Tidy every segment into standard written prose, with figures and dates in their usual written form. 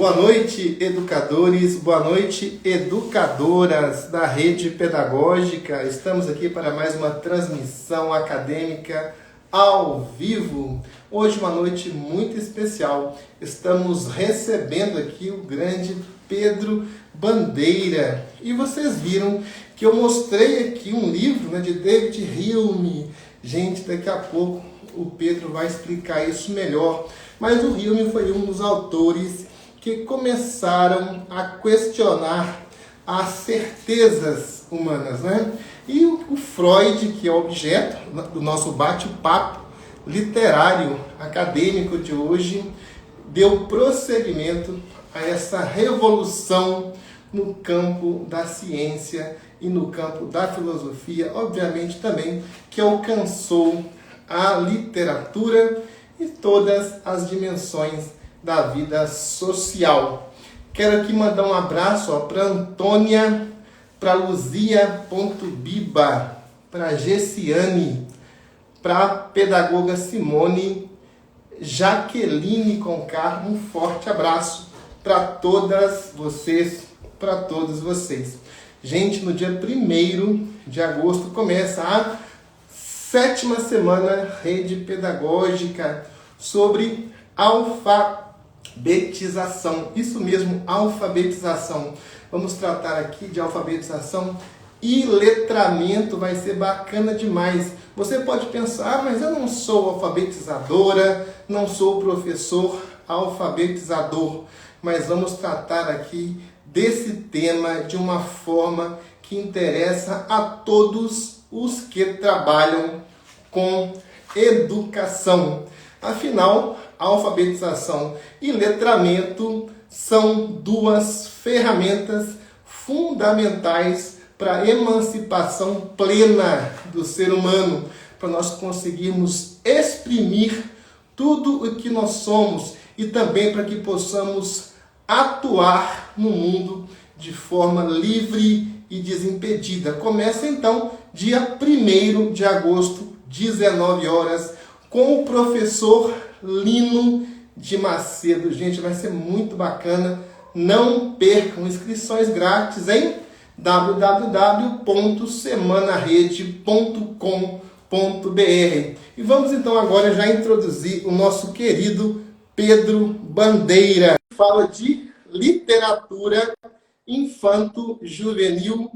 Boa noite, educadores, boa noite, educadoras da rede pedagógica. Estamos aqui para mais uma transmissão acadêmica ao vivo. Hoje uma noite muito especial. Estamos recebendo aqui o grande Pedro Bandeira. E vocês viram que eu mostrei aqui um livro, de David Hume. Gente, daqui a pouco o Pedro vai explicar isso melhor. Mas o Hume foi um dos autores que começaram a questionar as certezas humanas, E o Freud, que é o objeto do nosso bate-papo literário, acadêmico de hoje, deu prosseguimento a essa revolução no campo da ciência e no campo da filosofia, obviamente também, que alcançou a literatura e todas as dimensões da vida social. Quero aqui mandar um abraço para Antônia, para Luzia.biba, para Gessiane, para a pedagoga Simone, Jaqueline Concar, um forte abraço para todas vocês, para todos vocês. Gente, no dia 1º de agosto começa a 7ª semana Rede Pedagógica sobre alfabetização. Isso mesmo, alfabetização. Vamos tratar aqui de alfabetização e letramento, vai ser bacana demais. Você pode pensar, mas eu não sou alfabetizadora, não sou professor alfabetizador, mas vamos tratar aqui desse tema de uma forma que interessa a todos os que trabalham com educação. Afinal, alfabetização e letramento são duas ferramentas fundamentais para a emancipação plena do ser humano, para nós conseguirmos exprimir tudo o que nós somos e também para que possamos atuar no mundo de forma livre e desimpedida. Começa então dia 1º de agosto, 19 horas, com o professor Lino de Macedo. Gente, vai ser muito bacana. Não percam, inscrições grátis em www.semanarede.com.br. E vamos então agora já introduzir o nosso querido Pedro Bandeira. Fala de literatura infanto-juvenil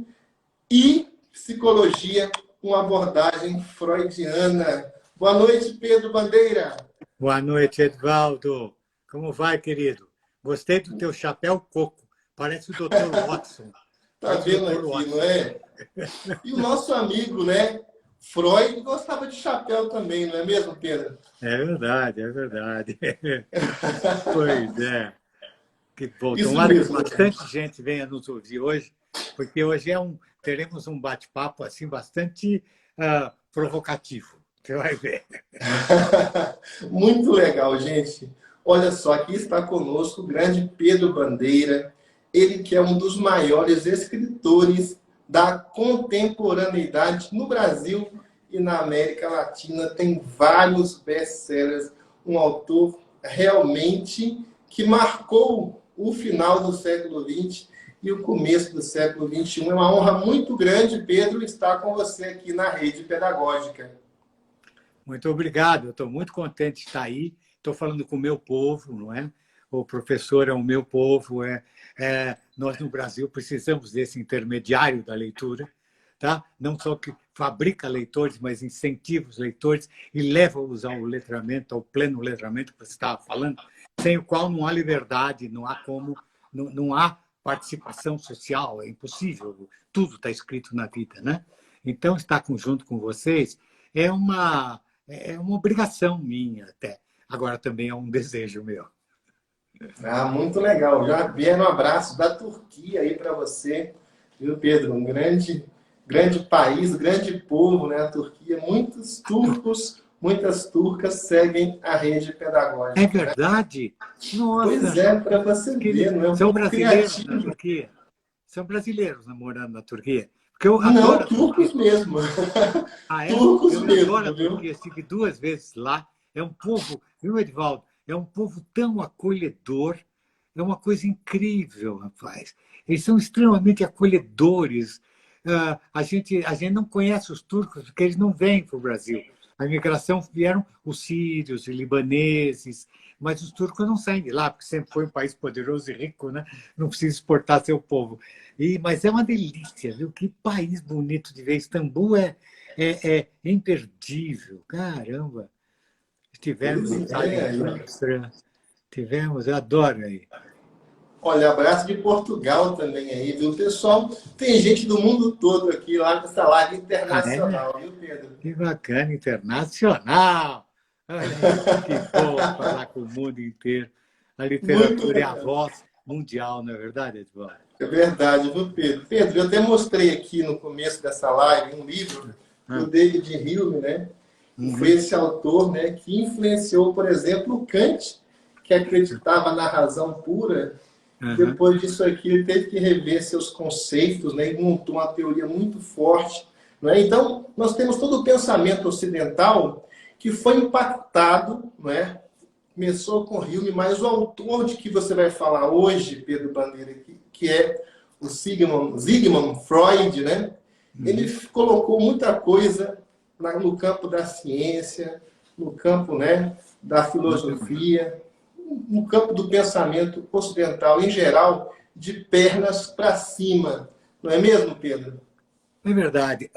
e psicologia com abordagem freudiana. Boa noite, Pedro Bandeira. Boa noite, Edvaldo. Como vai, querido? Gostei do teu chapéu coco. Parece o Dr. Watson. Tá vendo aqui, Watson, não é? E o nosso amigo, Freud gostava de chapéu também, não é mesmo, Pedro? É verdade, é verdade. Pois é. Que bom. Isso Tomara mesmo, que bastante gente venha nos ouvir hoje, porque hoje teremos um bate-papo assim, bastante provocativo. Você vai ver. Muito legal, gente. Olha só, aqui está conosco o grande Pedro Bandeira, ele que é um dos maiores escritores da contemporaneidade no Brasil e na América Latina. Tem vários best-sellers, um autor realmente que marcou o final do século XX e o começo do século XXI. É uma honra muito grande, Pedro, estar com você aqui na Rede Pedagógica. Muito obrigado, eu estou muito contente de estar aí. Estou falando com o meu povo, não é? O professor é o meu povo. Nós, no Brasil, precisamos desse intermediário da leitura, tá? Não só que fabrica leitores, mas incentiva os leitores e leva-os ao letramento, ao pleno letramento que você estava falando, sem o qual não há liberdade, não há participação social, é impossível. Tudo está escrito na vida, né? Então, estar junto com vocês é uma obrigação minha até. Agora também é um desejo meu. Muito legal. Já vieram um abraço da Turquia aí para você, viu, Pedro? Um grande país, grande povo, A Turquia. Muitos turcos, muitas turcas seguem a rede pedagógica. É verdade? Nossa! Pois é, para você ver, não é? São brasileiros na Turquia? São brasileiros namorando na Turquia? Porque eu Não, adoro turcos mesmo. Ah, é? Turcos eu mesmo, adoro a viu? Turquia, estive 2 vezes lá. É um povo, viu, Edvaldo? É um povo tão acolhedor, é uma coisa incrível, rapaz. Eles são extremamente acolhedores. A gente não conhece os turcos porque eles não vêm para o Brasil. A imigração vieram os sírios, os libaneses, mas os turcos não saem de lá, porque sempre foi um país poderoso e rico, né? Não precisa exportar seu povo. Mas é uma delícia, viu? Que país bonito de ver. Istambul é imperdível, caramba. Estivemos Pois em é. Tallinn, tivemos, eu adoro aí. Olha, abraço de Portugal também aí, viu, pessoal? Tem gente do mundo todo aqui, lá nessa live Ah, é? internacional, viu, Pedro? Que bacana, internacional. Olha aí, que bom falar com o mundo inteiro. A Muito literatura é a legal. voz mundial, não é verdade, Edvaldo? É verdade, viu, Pedro? Pedro, eu até mostrei aqui no começo dessa live um livro do Ah, David Hume, né? Que foi uhum, esse autor, né, que influenciou, por exemplo, o Kant, que acreditava na razão pura. uhum, Depois disso aqui, ele teve que rever seus conceitos, né, e montou uma teoria muito forte. Né? Então, nós temos todo o pensamento ocidental que foi impactado, né? Começou com Hume, mas o autor de que você vai falar hoje, Pedro Bandeira, que é o Sigmund Freud, né? Ele uhum. colocou muita coisa no campo da ciência, no campo, né, da Muito bem. filosofia, no campo do pensamento ocidental em geral, de pernas para cima. Não é mesmo, Pedro? É verdade.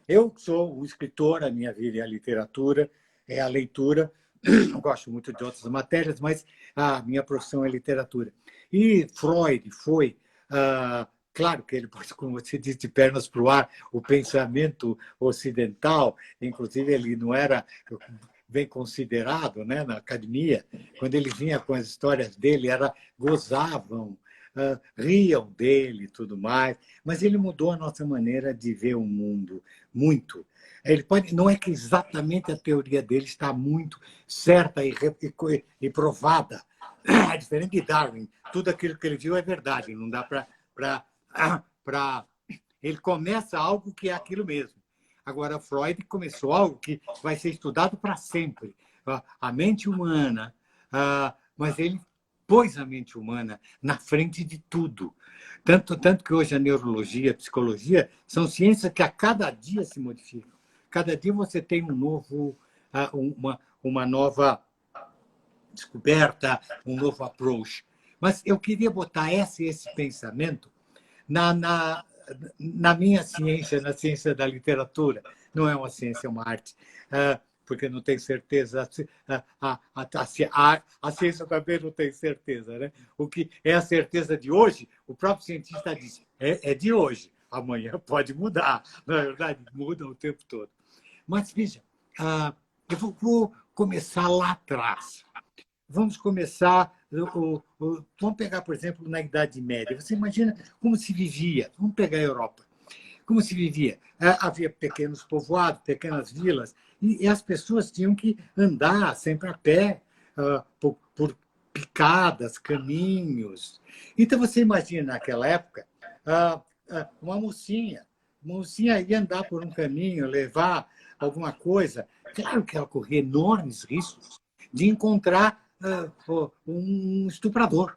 Eu sou um escritor, a minha vida é a literatura, é a leitura. Eu gosto muito de outras matérias, mas a minha profissão é literatura. E Freud foi, claro que ele pôs, como você disse, de pernas para o ar, o pensamento ocidental, inclusive ele não era bem considerado, né, na academia. Quando ele vinha com as histórias dele, gozavam, riam dele e tudo mais, mas ele mudou a nossa maneira de ver o mundo muito. Ele pode, não é que exatamente a teoria dele está muito certa e provada. É diferente de Darwin. Tudo aquilo que ele viu é verdade. Não dá para. Ele começa algo que é aquilo mesmo. Agora, Freud começou algo que vai ser estudado para sempre. A mente humana. Mas ele pôs a mente humana na frente de tudo. Tanto que hoje a neurologia, a psicologia, são ciências que a cada dia se modificam. Cada dia você tem uma nova descoberta, um novo approach. Mas eu queria botar esse pensamento na, na, na minha ciência, na ciência da literatura. Não é uma ciência, é uma arte. Porque não tem certeza. A ciência também não tem certeza. Né? O que é a certeza de hoje, o próprio cientista diz, é de hoje. Amanhã pode mudar. Na verdade, muda o tempo todo. Mas, veja, eu vou começar lá atrás. Vamos começar. Vamos pegar, por exemplo, na Idade Média. Você imagina como se vivia. Vamos pegar a Europa. Como se vivia? Havia pequenos povoados, pequenas vilas, e as pessoas tinham que andar sempre a pé, por picadas, caminhos. Então, você imagina, naquela época, uma mocinha ia andar por um caminho, levar alguma coisa. Claro que ela corria enormes riscos de encontrar um estuprador.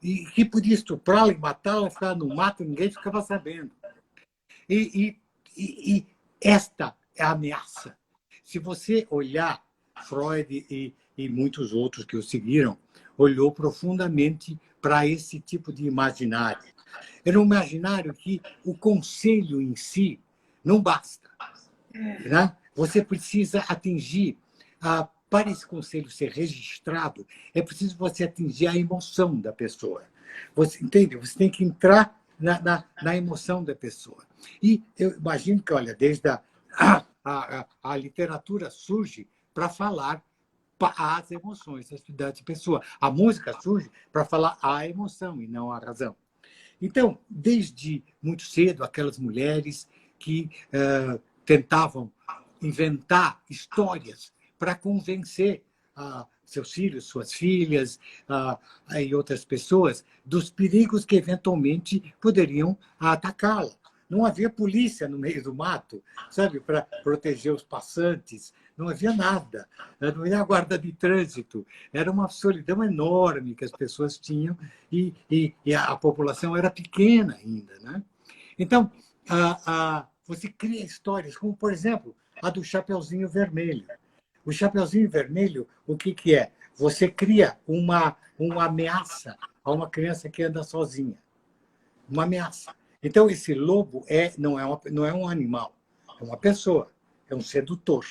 E que podia estuprá-la e matá-la, ficar no mato, ninguém ficava sabendo. E esta é a ameaça. Se você olhar, Freud e muitos outros que o seguiram, olhou profundamente para esse tipo de imaginário. Era um imaginário que o conselho em si não basta. Né? Você precisa atingir, para esse conselho ser registrado, é preciso você atingir a emoção da pessoa. Você entende? Você tem que entrar na emoção da pessoa. E eu imagino que, olha, desde a literatura surge para falar as emoções da pessoa. A música surge para falar a emoção e não a razão. Então, desde muito cedo, aquelas mulheres que tentavam inventar histórias para convencer seus filhos, suas filhas e outras pessoas dos perigos que eventualmente poderiam atacá-la. Não havia polícia no meio do mato, sabe, para proteger os passantes. Não havia nada. Não havia guarda de trânsito. Era uma solidão enorme que as pessoas tinham e a população era pequena ainda, né? Então, você cria histórias, como, por exemplo, a do Chapeuzinho Vermelho. O Chapeuzinho Vermelho, o que, que é? Você cria uma ameaça a uma criança que anda sozinha. Uma ameaça. Então, esse lobo não é um animal, é uma pessoa, é um sedutor.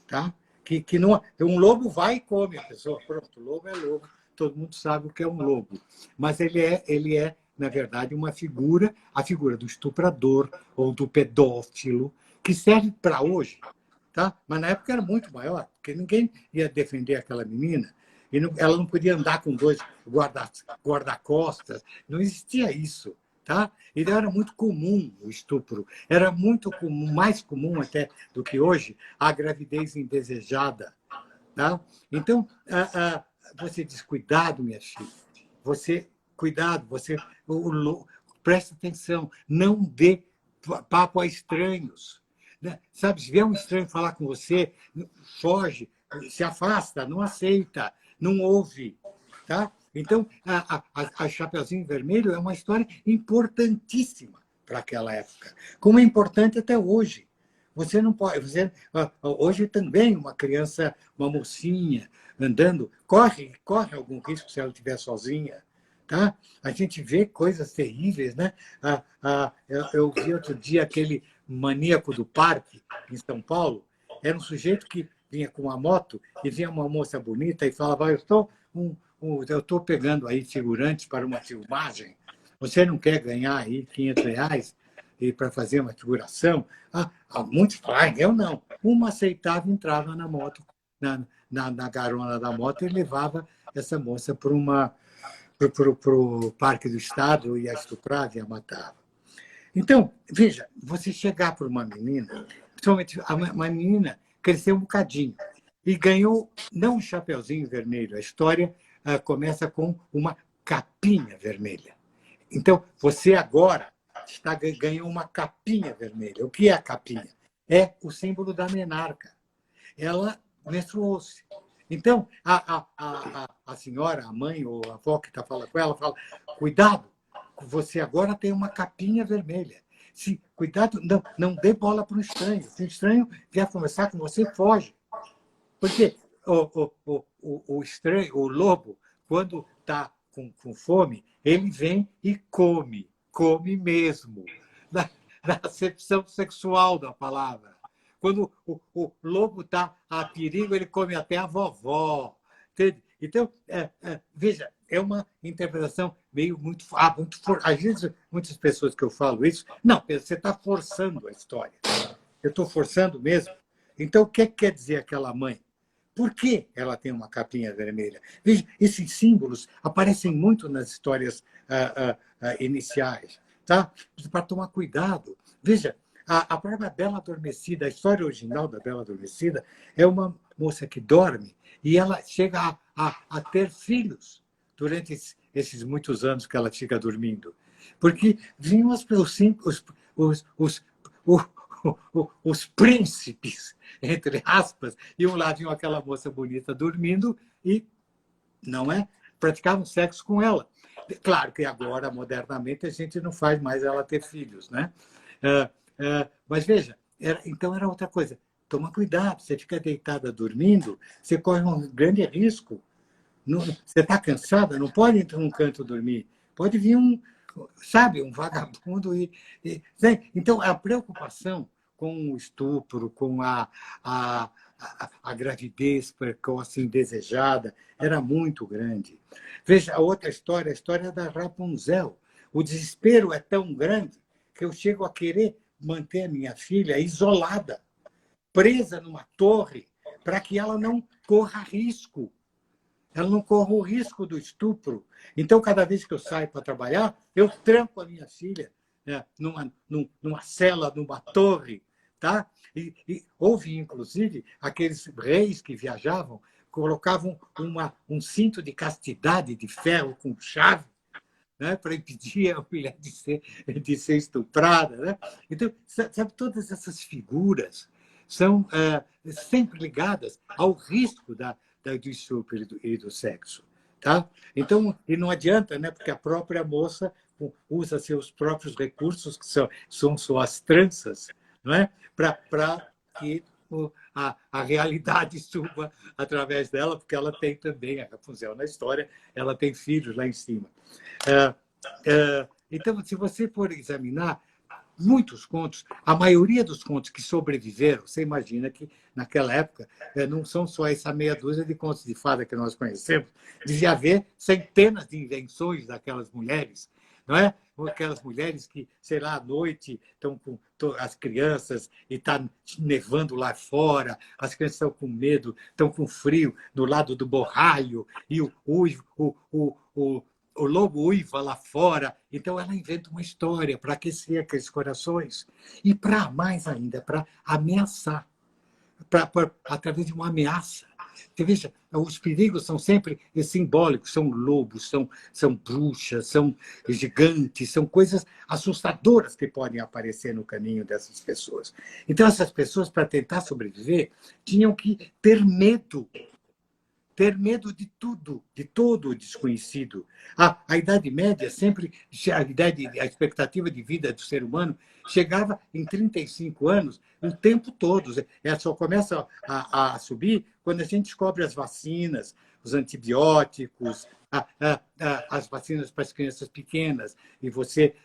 Tá? Que não, um lobo vai e come a pessoa. Pronto, lobo é lobo, todo mundo sabe o que é um lobo. Mas ele é na verdade, uma figura, a figura do estuprador ou do pedófilo, que serve para hoje. Tá? Mas na época era muito maior, porque ninguém ia defender aquela menina. E ela não podia andar com dois guarda-costas. Não existia isso. Tá? Então, era muito comum o estupro. Era muito comum, mais comum até do que hoje, a gravidez indesejada. Tá? Então, você diz, cuidado, minha filha. Cuidado, presta atenção. Não dê papo a estranhos. Né? Sabe, se vier um estranho falar com você, foge, se afasta, não aceita, não ouve. Tá? Então, a Chapeuzinho Vermelho é uma história importantíssima para aquela época, como é importante até hoje. Você não pode. Hoje também uma criança, uma mocinha andando, corre algum risco se ela estiver sozinha. Tá? A gente vê coisas terríveis. Né? Eu vi outro dia aquele maníaco do parque, em São Paulo. Era um sujeito que vinha com uma moto e vinha uma moça bonita e falava: eu estou pegando aí figurantes para uma filmagem. Você não quer ganhar aí R$ 500 para fazer uma figuração? Muitos falaram, eu não. Uma aceitava, entrava na moto, na carona da moto e levava essa moça para o Parque do Estado e a estuprava e a matava. Então, veja, você chegar para uma menina, principalmente uma menina cresceu um bocadinho e ganhou, não um chapeuzinho vermelho, a história começa com uma capinha vermelha. Então, você agora ganhou uma capinha vermelha. O que é a capinha? É o símbolo da menarca. Ela menstruou-se. Então, a senhora, a mãe ou a avó que está falando com ela, fala, cuidado, você agora tem uma capinha vermelha. Cuidado, não dê bola para o estranho. Se o estranho vier conversar com você, foge. Porque o estranho, o lobo, quando está com fome, ele vem e come mesmo, na acepção sexual da palavra. Quando o lobo está a perigo, ele come até a vovó. Entende? Então, veja, é uma interpretação muito às vezes, muitas pessoas que eu falo isso, não, você está forçando a história. Eu estou forçando mesmo. Então, o que quer dizer aquela mãe? Por que ela tem uma capinha vermelha? Veja, esses símbolos aparecem muito nas histórias iniciais. Tá? Para tomar cuidado. Veja, a própria Bela Adormecida, a história original da Bela Adormecida, é uma moça que dorme e ela chega a ter filhos durante esses muitos anos que ela fica dormindo. Porque vinham os príncipes, entre aspas, iam lá, viam aquela moça bonita dormindo e praticavam sexo com ela. Claro que agora, modernamente, a gente não faz mais ela ter filhos, né? Mas veja, então era outra coisa. Toma cuidado, você fica deitada dormindo, você corre um grande risco. Você está cansada, não pode entrar num canto dormir. Pode vir um vagabundo. Então, a preocupação com o estupro, com a gravidez precoce indesejada, era muito grande. Veja a outra história, a história da Rapunzel. O desespero é tão grande que eu chego a querer manter a minha filha isolada, presa numa torre, para que ela não corra risco. Ela não corre o risco do estupro. Então, cada vez que eu saio para trabalhar, eu tranco a minha filha numa cela, numa torre. Tá? E houve, inclusive, aqueles reis que viajavam, colocavam um cinto de castidade de ferro com chave né, para impedir a mulher de ser estuprada. Né? Então, sabe, todas essas figuras são sempre ligadas ao risco do estupro e do sexo. Tá? Então, e não adianta, né, porque a própria moça usa seus próprios recursos, que são suas tranças, não é? Para que a realidade suba através dela, porque ela tem também, a Rapunzel na história, ela tem filhos lá em cima. Então, se você for examinar muitos contos, a maioria dos contos que sobreviveram, você imagina que naquela época não são só essa meia dúzia de contos de fada que nós conhecemos, devia haver centenas de invenções daquelas mulheres, não é? Aquelas mulheres que, sei lá, à noite estão com as crianças e está nevando lá fora, as crianças estão com medo, estão com frio do lado do borralho, e o lobo uiva lá fora. Então, ela inventa uma história para aquecer aqueles corações e, para mais ainda, para ameaçar, através de uma ameaça. Você veja, os perigos são sempre simbólicos, são lobos, são bruxas, são gigantes, são coisas assustadoras que podem aparecer no caminho dessas pessoas. Então, essas pessoas, para tentar sobreviver, tinham que ter medo de tudo, de todo o desconhecido. A Idade Média sempre, a expectativa de vida do ser humano chegava em 35 anos o tempo todo. Ela só começa a subir quando a gente descobre as vacinas, os antibióticos, as vacinas para as crianças pequenas, e você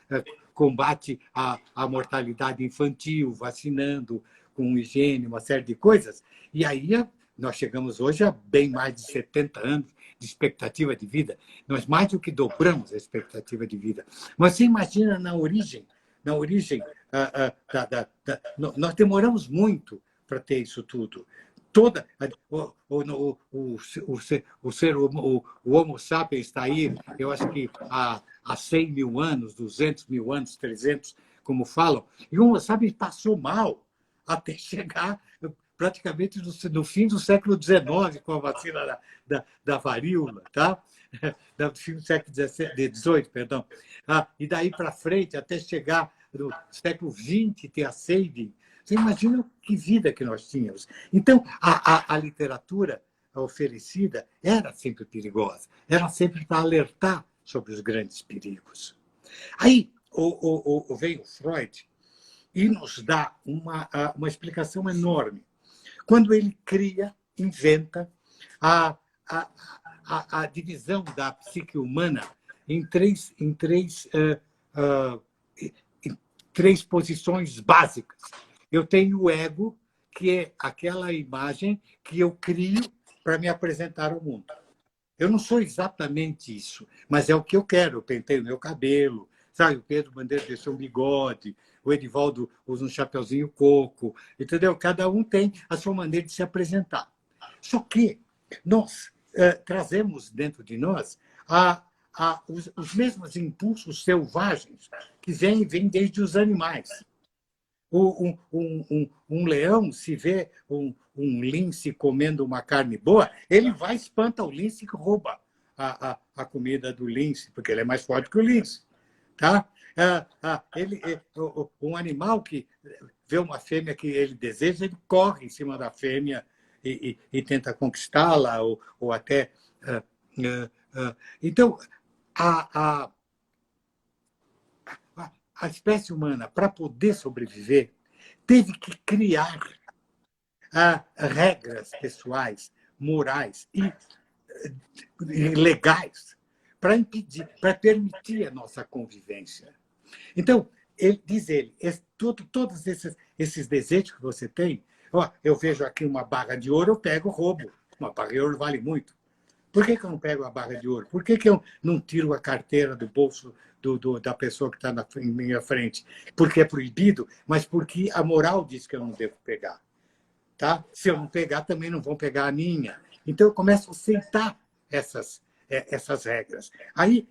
combate a mortalidade infantil, vacinando com higiene, uma série de coisas. E aí nós chegamos hoje a bem mais de 70 anos de expectativa de vida. Nós mais do que dobramos a expectativa de vida. Mas você imagina na origem, nós demoramos muito para ter isso tudo. O Homo sapiens está aí, eu acho que há 100 mil anos, 200 mil anos, 300, como falam, e o Homo sapiens passou mal até chegar praticamente no fim do século XIX, com a vacina da varíola, tá? No fim do século XVIII, perdão. E daí para frente, até chegar no século XX, ter a saving. Você imagina que vida que nós tínhamos. Então, a literatura oferecida era sempre perigosa, era sempre para alertar sobre os grandes perigos. Aí veio Freud e nos dá uma explicação enorme. Quando ele inventa a divisão da psique humana em três posições básicas. Eu tenho o ego, que é aquela imagem que eu crio para me apresentar ao mundo. Eu não sou exatamente isso, mas é o que eu quero. Eu pentei o meu cabelo, sabe? O Pedro Bandeira deixou um bigode, o Edivaldo usa um chapeuzinho coco, entendeu? Cada um tem a sua maneira de se apresentar. Só que nós trazemos dentro de nós os mesmos impulsos selvagens que vêm desde os animais. Um leão, se vê um lince comendo uma carne boa, ele vai, espanta o lince e rouba a comida do lince, porque ele é mais forte que o lince. Tá? Um animal que vê uma fêmea que ele deseja, ele corre em cima da fêmea e tenta conquistá-la, ou até... Então, a espécie humana, para poder sobreviver, teve que criar regras pessoais, morais e legais para impedir, para permitir a nossa convivência. Então, diz ele, todos esses desejos que você tem, eu vejo aqui uma barra de ouro, eu pego, roubo. Uma barra de ouro vale muito. Por que eu não pego a barra de ouro? Por que eu não tiro a carteira do bolso da pessoa que está na minha frente? Porque é proibido, mas porque a moral diz que eu não devo pegar. Tá? Se eu não pegar, também não vão pegar a minha. Então, eu começo a aceitar essas regras. Aí,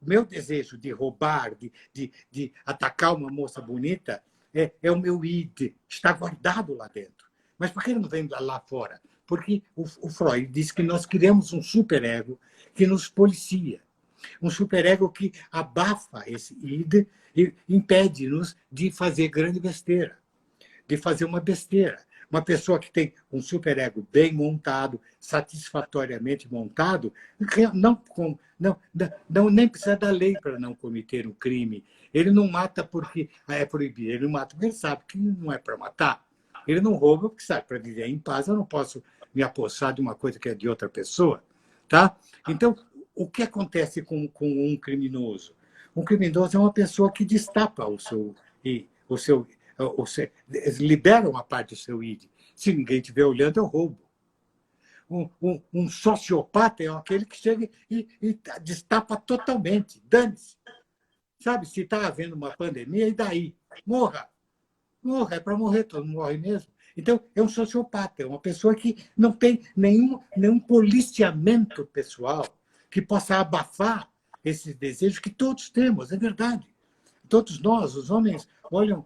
meu desejo de roubar, de atacar uma moça bonita, é o meu id, está guardado lá dentro. Mas por que ele não vem lá fora? Porque o Freud diz que nós criamos um superego que nos policia. Um superego que abafa esse id e impede-nos de fazer grande besteira, de fazer uma besteira. Uma pessoa que tem um superego bem montado, satisfatoriamente montado, nem precisa da lei para não cometer um crime. Ele não mata porque é proibido, ele mata porque ele sabe que não é para matar. Ele não rouba porque sabe, para viver em paz eu não posso me apossar de uma coisa que é de outra pessoa. Tá? Então, o que acontece com um criminoso? Um criminoso é uma pessoa que destapa libera uma parte do seu id. Se ninguém estiver olhando, eu roubo. Um sociopata é aquele que chega e destapa totalmente. Dane-se. Sabe, se está havendo uma pandemia, e daí? Morra. Morra, é para morrer, todo mundo morre mesmo. Então, é um sociopata, é uma pessoa que não tem nenhum policiamento pessoal que possa abafar esses desejos que todos temos, é verdade. Todos nós, os homens, olham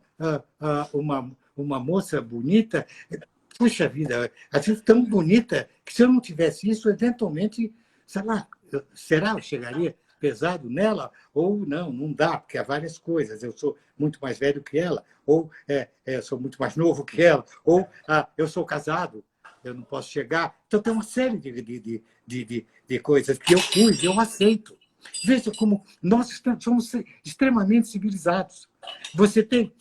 uma moça bonita, puxa vida, às vezes tão bonita que se eu não tivesse isso, eventualmente, sei lá, será que eu chegaria pesado nela? Ou não dá, porque há várias coisas. Eu sou muito mais velho que ela, ou eu sou muito mais novo que ela, ou eu sou casado, eu não posso chegar. Então, tem uma série de coisas que eu fui, eu aceito. Veja como nós somos extremamente civilizados. Você tem...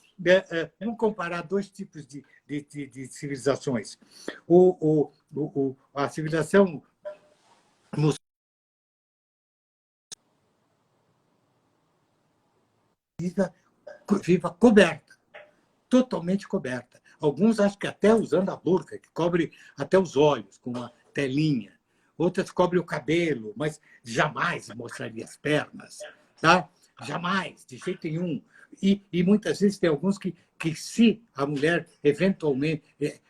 vamos comparar dois tipos de civilizações. A civilização viva coberta, totalmente coberta. Alguns acham que até usando a burca, que cobre até os olhos, com uma telinha. Outras cobrem o cabelo, mas jamais mostraria as pernas. Tá? Jamais, de jeito nenhum. E muitas vezes tem alguns que se a mulher, eventualmente,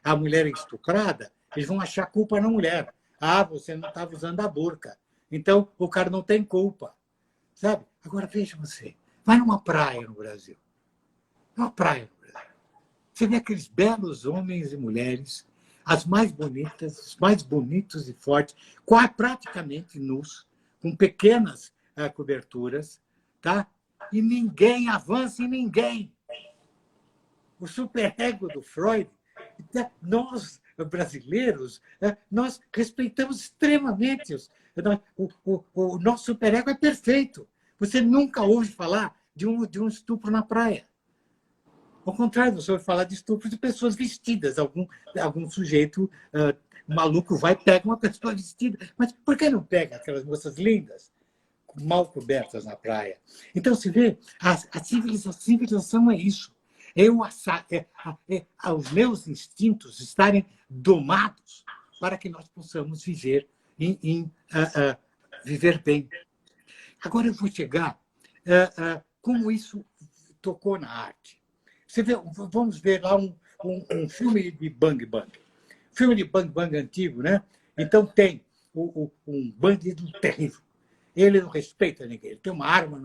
a mulher é estuprada, eles vão achar culpa na mulher. Você não estava usando a burca. Então, o cara não tem culpa. Sabe? Agora, veja você. Vai numa praia no Brasil. Uma praia no Brasil. Você vê aqueles belos homens e mulheres, as mais bonitas, os mais bonitos e fortes, praticamente nus, com pequenas coberturas, tá? E ninguém avança em ninguém. O superego do Freud, nós brasileiros, nós respeitamos extremamente. O nosso superego é perfeito. Você nunca ouve falar de um estupro na praia. Ao contrário, você ouve falar de estupro de pessoas vestidas. Algum sujeito maluco vai e pega uma pessoa vestida. Mas por que não pega aquelas moças lindas, mal cobertas na praia? Então, se vê, a civilização é isso. Os meus instintos estarem domados para que nós possamos viver viver bem. Agora eu vou chegar como isso tocou na arte. Você vê, vamos ver lá um filme de Bang Bang. Filme de Bang Bang antigo, né? Então tem um bandido terrível. Ele não respeita ninguém. Ele tem uma arma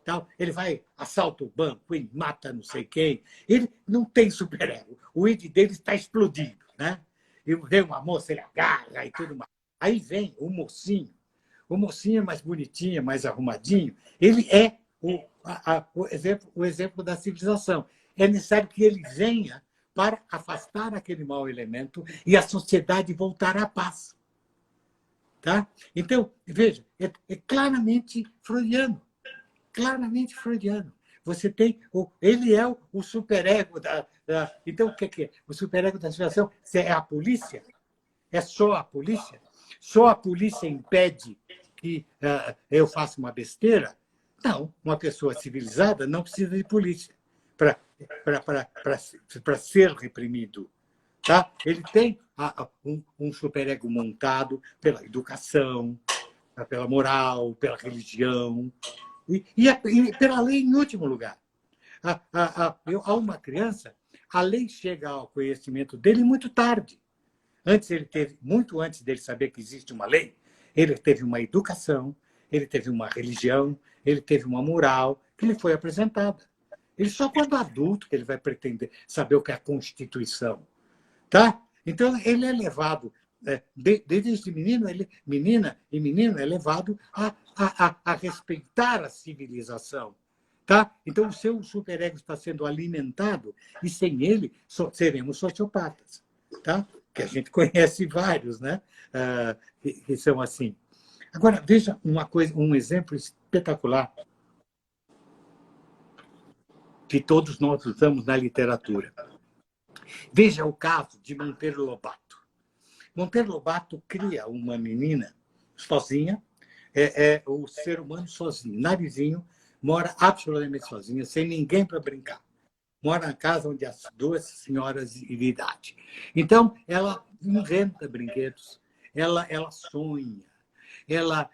tal. Ele vai, assalta o banco e mata não sei quem. Ele não tem superego. O id dele está explodindo, né? E vem uma moça, ele agarra e tudo mais. Aí vem o mocinho. O mocinho é mais bonitinho, mais arrumadinho. Ele é o exemplo da civilização. É necessário que ele venha para afastar aquele mau elemento e a sociedade voltar à paz. Tá? Então, veja, é claramente freudiano. Claramente freudiano. Você tem ele é o superego então, o que é? O superego da civilização é a polícia? É só a polícia? Só a polícia impede que eu faça uma besteira? Não, uma pessoa civilizada não precisa de polícia para ser reprimido. Tá? Ele tem um superego montado pela educação, pela moral, pela religião e pela lei, em último lugar. A uma criança, a lei chega ao conhecimento dele muito tarde. Muito antes dele saber que existe uma lei, ele teve uma educação, ele teve uma religião, ele teve uma moral que lhe foi apresentada. Ele só quando adulto que ele vai pretender saber o que é a Constituição. Tá? Então, ele é levado desde menina e menino é levado a respeitar a civilização. Tá? Então, o seu superego está sendo alimentado e, sem ele, seremos sociopatas. Tá? Que a gente conhece vários, né? Que são assim. Agora, veja um exemplo espetacular que todos nós usamos na literatura. Veja o caso de Monteiro Lobato. Monteiro Lobato cria uma menina sozinha, o ser humano sozinho, narizinho, mora absolutamente sozinha, sem ninguém para brincar. Mora na casa onde as duas senhoras de idade. Então, ela inventa brinquedos, ela sonha, ela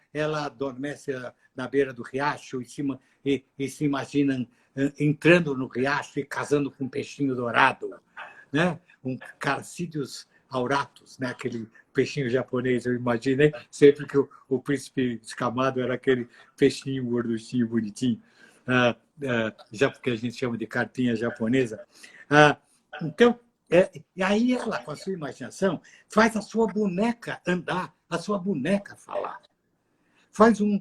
adormece na beira do riacho e se imagina entrando no riacho e casando com um peixinho dourado, né? Um Carcídeos auratus, né? Aquele peixinho japonês, eu imaginei sempre que o príncipe escamado era aquele peixinho gorduchinho, bonitinho, já porque a gente chama de carpinha japonesa. Então, e aí ela, com a sua imaginação, faz a sua boneca andar, a sua boneca falar. Faz um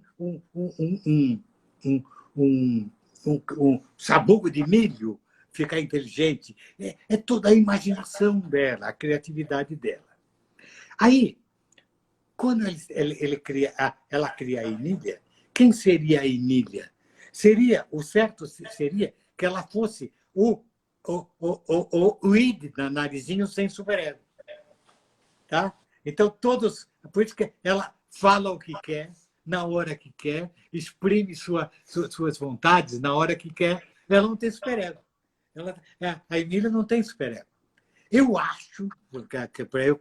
sabugo de milho ficar inteligente. É toda a imaginação dela, a criatividade dela. Aí, quando ela cria a Emília, quem seria a Emília? O certo seria que ela fosse o id na narizinho sem superego. Tá? Então, por isso que ela fala o que quer, na hora que quer, exprime suas vontades na hora que quer. Ela não tem superego. A Emília não tem superego. Eu acho, para eu,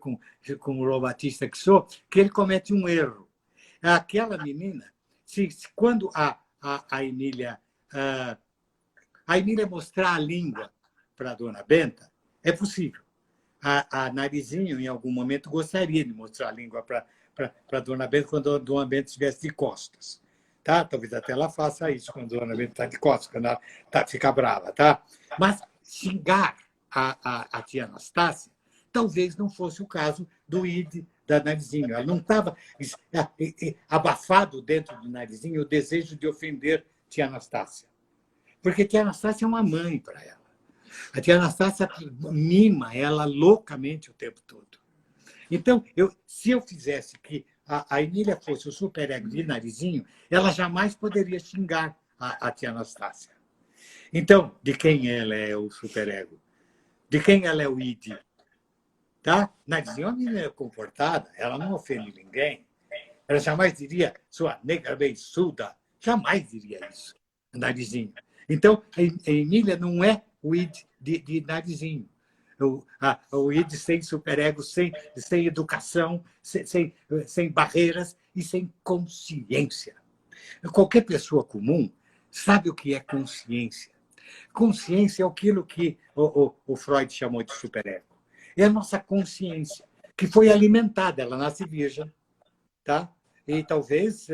como lobatista que sou, que ele comete um erro. Aquela menina, quando a Emília mostrar a língua para a dona Benta, é possível. A Narizinho, em algum momento, gostaria de mostrar a língua para a dona Benta quando a dona Benta estivesse de costas. Tá? Talvez até ela faça isso quando a dona Benta está de costas, quando ela fica brava. Tá? Mas xingar a tia Anastácia talvez não fosse o caso do id da Narizinho. Ela não estava abafado dentro do Narizinho o desejo de ofender tia Anastácia. Porque tia Anastácia é uma mãe para ela. A tia Anastácia mima ela loucamente o tempo todo. Então, se eu fizesse que a Emília fosse o superego de Narizinho, ela jamais poderia xingar a tia Anastácia. Então, de quem ela é o superego? De quem ela é o id? Tá? Narizinho é uma menina comportada, ela não ofende ninguém. Ela jamais diria, sua negra beiçuda, jamais diria isso, Narizinho. Então, a Emília não é o id de Narizinho. O id sem superego, sem educação, sem barreiras e sem consciência. Qualquer pessoa comum sabe o que é consciência. Consciência é aquilo que o Freud chamou de superego. É a nossa consciência, que foi alimentada, ela nasce virgem. Tá? E talvez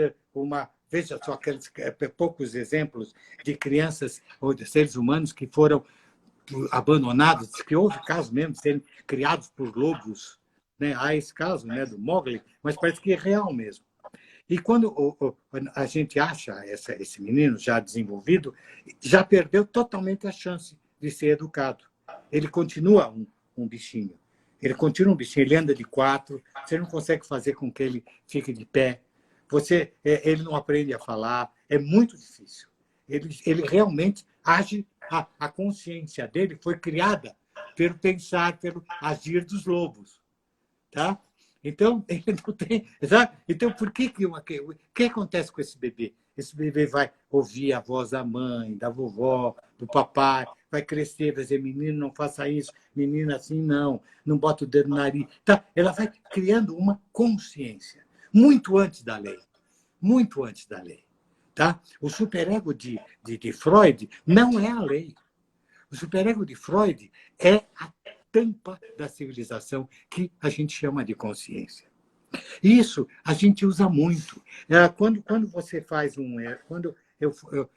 veja só aqueles poucos exemplos de crianças ou de seres humanos que foram abandonados, que houve casos mesmo de serem criados por lobos. Né? Há esse caso, né, do Mowgli, mas parece que é real mesmo. E quando a gente acha esse menino já desenvolvido, já perdeu totalmente a chance de ser educado. Ele continua um bichinho. Ele continua um bichinho, ele anda de 4, você não consegue fazer com que ele fique de pé. Ele não aprende a falar, é muito difícil. Ele realmente age, a consciência dele foi criada pelo pensar, pelo agir dos lobos. Tá? Então, ele não tem. Sabe? Então, por que o que acontece com esse bebê? Esse bebê vai ouvir a voz da mãe, da vovó, do papai, vai crescer, vai dizer, menino, não faça isso, menina, assim, não bota o dedo no nariz. Tá? Ela vai criando uma consciência, muito antes da lei. Muito antes da lei. Tá? O superego de Freud não é a lei. O superego de Freud é a tampa da civilização que a gente chama de consciência. Isso a gente usa muito. Quando você faz quando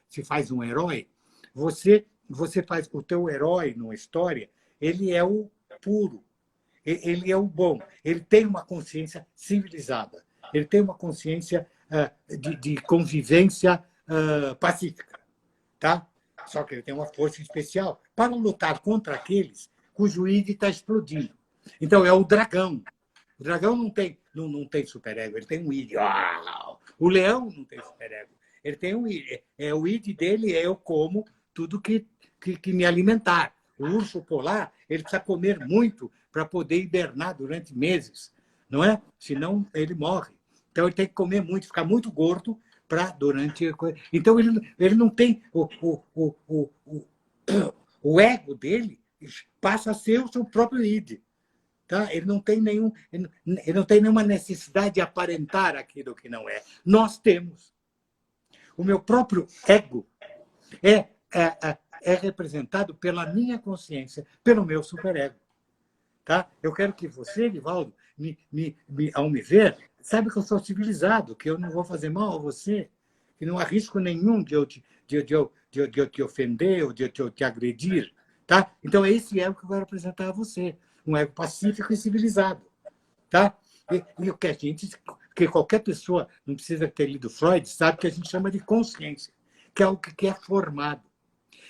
se faz um herói, você faz o teu herói numa história, ele é o puro. ele é o bom, ele tem uma consciência civilizada, ele tem uma consciência de convivência pacífica, tá? Só que ele tem uma força especial para lutar contra aqueles cujo id está explodindo. Então, é o dragão. O dragão não tem superego, ele tem um id. O leão não tem superego, ele tem um id. O id dele é eu como tudo que me alimentar. O urso polar ele precisa comer muito para poder hibernar durante meses, não é? Senão ele morre. Então, ele tem que comer muito, ficar muito gordo para durante... Então, ele não tem... O ego dele passa a ser o seu próprio id. Tá? Ele não tem nenhuma necessidade de aparentar aquilo que não é. Nós temos. O meu próprio ego é representado pela minha consciência, pelo meu superego. Tá? Eu quero que você, Nivaldo, ao me ver, saiba que eu sou civilizado, que eu não vou fazer mal a você, que não há risco nenhum de eu te ofender ou de eu te agredir. Tá? Então, é esse ego que eu quero apresentar a você. Um ego pacífico e civilizado. Tá? E o que qualquer pessoa, não precisa ter lido Freud, sabe que a gente chama de consciência, que é algo que é formado.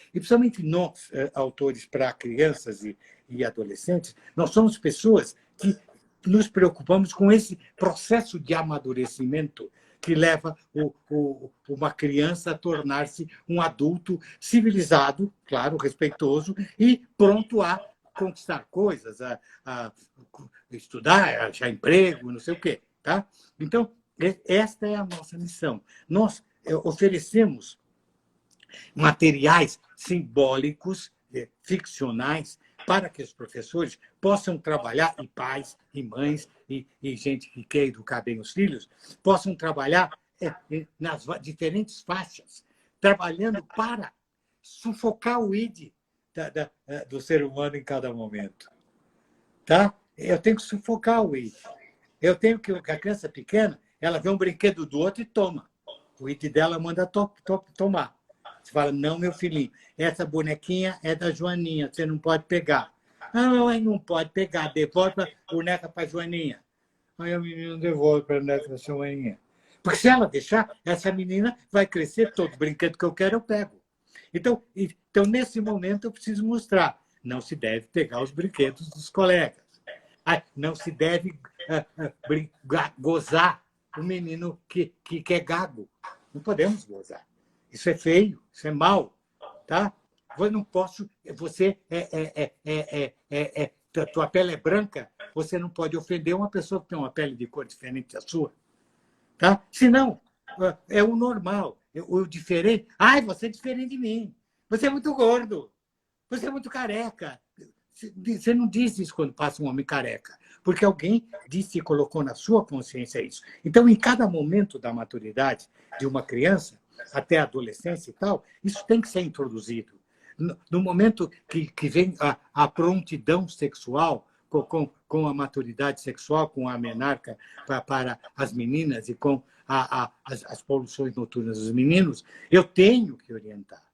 E principalmente nós, autores para crianças e adolescentes, nós somos pessoas que nos preocupamos com esse processo de amadurecimento que leva uma criança a tornar-se um adulto civilizado, claro, respeitoso, e pronto a conquistar coisas, a estudar, a achar emprego, não sei o quê. Tá? Então, esta é a nossa missão. Nós oferecemos materiais simbólicos, ficcionais, para que os professores possam trabalhar, e pais, e mães, e gente que quer educar bem os filhos, possam trabalhar nas diferentes faixas, trabalhando para sufocar o id do ser humano em cada momento. Tá? Eu tenho que sufocar o id. Eu tenho que a criança pequena, ela vê um brinquedo do outro e toma. O id dela manda tomar. Você fala, não, meu filhinho, essa bonequinha é da Joaninha, você não pode pegar. Não, não pode pegar, devolve a boneca para a Joaninha. Aí o menino devolve para a boneca da Joaninha. Porque se ela deixar, essa menina vai crescer, todo brinquedo que eu quero, eu pego. Então, nesse momento, eu preciso mostrar. Não se deve pegar os brinquedos dos colegas. Não se deve gozar o menino que é gago. Não podemos gozar. Isso é feio, isso é mal. Tá? Eu não posso... Você tua pele é branca, você não pode ofender uma pessoa que tem uma pele de cor diferente da sua. Tá? Senão, é o normal. O diferente... você é diferente de mim. Você é muito gordo. Você é muito careca. Você não diz isso quando passa um homem careca, porque alguém disse e colocou na sua consciência isso. Então, em cada momento da maturidade de uma criança, até a adolescência e tal, isso tem que ser introduzido. No momento que vem a prontidão sexual, com a maturidade sexual, com a menarca para as meninas e com as poluições noturnas dos meninos, eu tenho que orientar.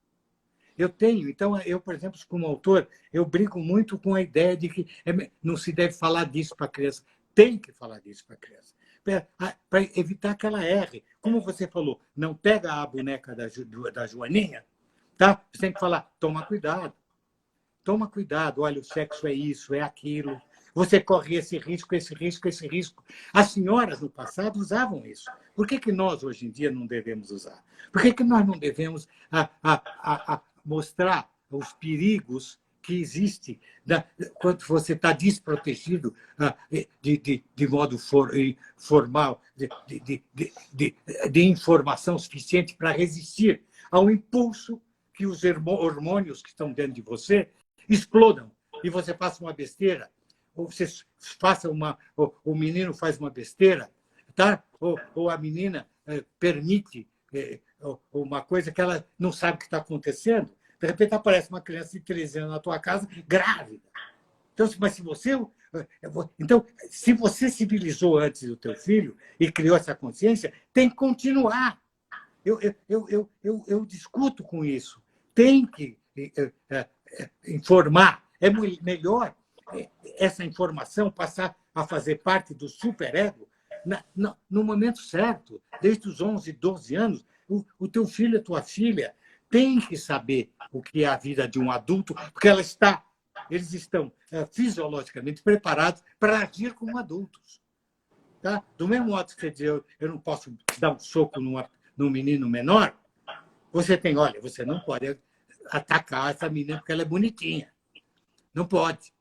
Eu tenho. Então, eu, por exemplo, como autor, eu brinco muito com a ideia de que não se deve falar disso para a criança. Tem que falar disso para a criança. Para evitar que ela erre. Como você falou, não pega a boneca da Joaninha, tá? Você tem que falar, toma cuidado. Toma cuidado. Olha, o sexo é isso, é aquilo. Você corre esse risco, esse risco, esse risco. As senhoras, no passado, usavam isso. Por que nós, hoje em dia, não devemos usar? Por que nós não devemos mostrar os perigos que existem quando você está desprotegido de modo formal, de informação suficiente para resistir ao impulso que os hormônios que estão dentro de você explodam e você faça uma besteira, ou você o menino faz uma besteira, tá? Ou a menina permite uma coisa que ela não sabe o que está acontecendo. De repente aparece uma criança de 13 anos na tua casa, grávida. Então, mas se você civilizou antes o teu filho e criou essa consciência, tem que continuar. Eu discuto com isso. Tem que informar. É melhor essa informação passar a fazer parte do superego no momento certo, desde os 11, 12 anos. O teu filho, a tua filha, tem que saber o que é a vida de um adulto, porque eles estão fisiologicamente preparados para agir como adultos. Tá? Do mesmo modo que você diz, eu não posso dar um soco num menino menor, olha, você não pode atacar essa menina porque ela é bonitinha. Não pode.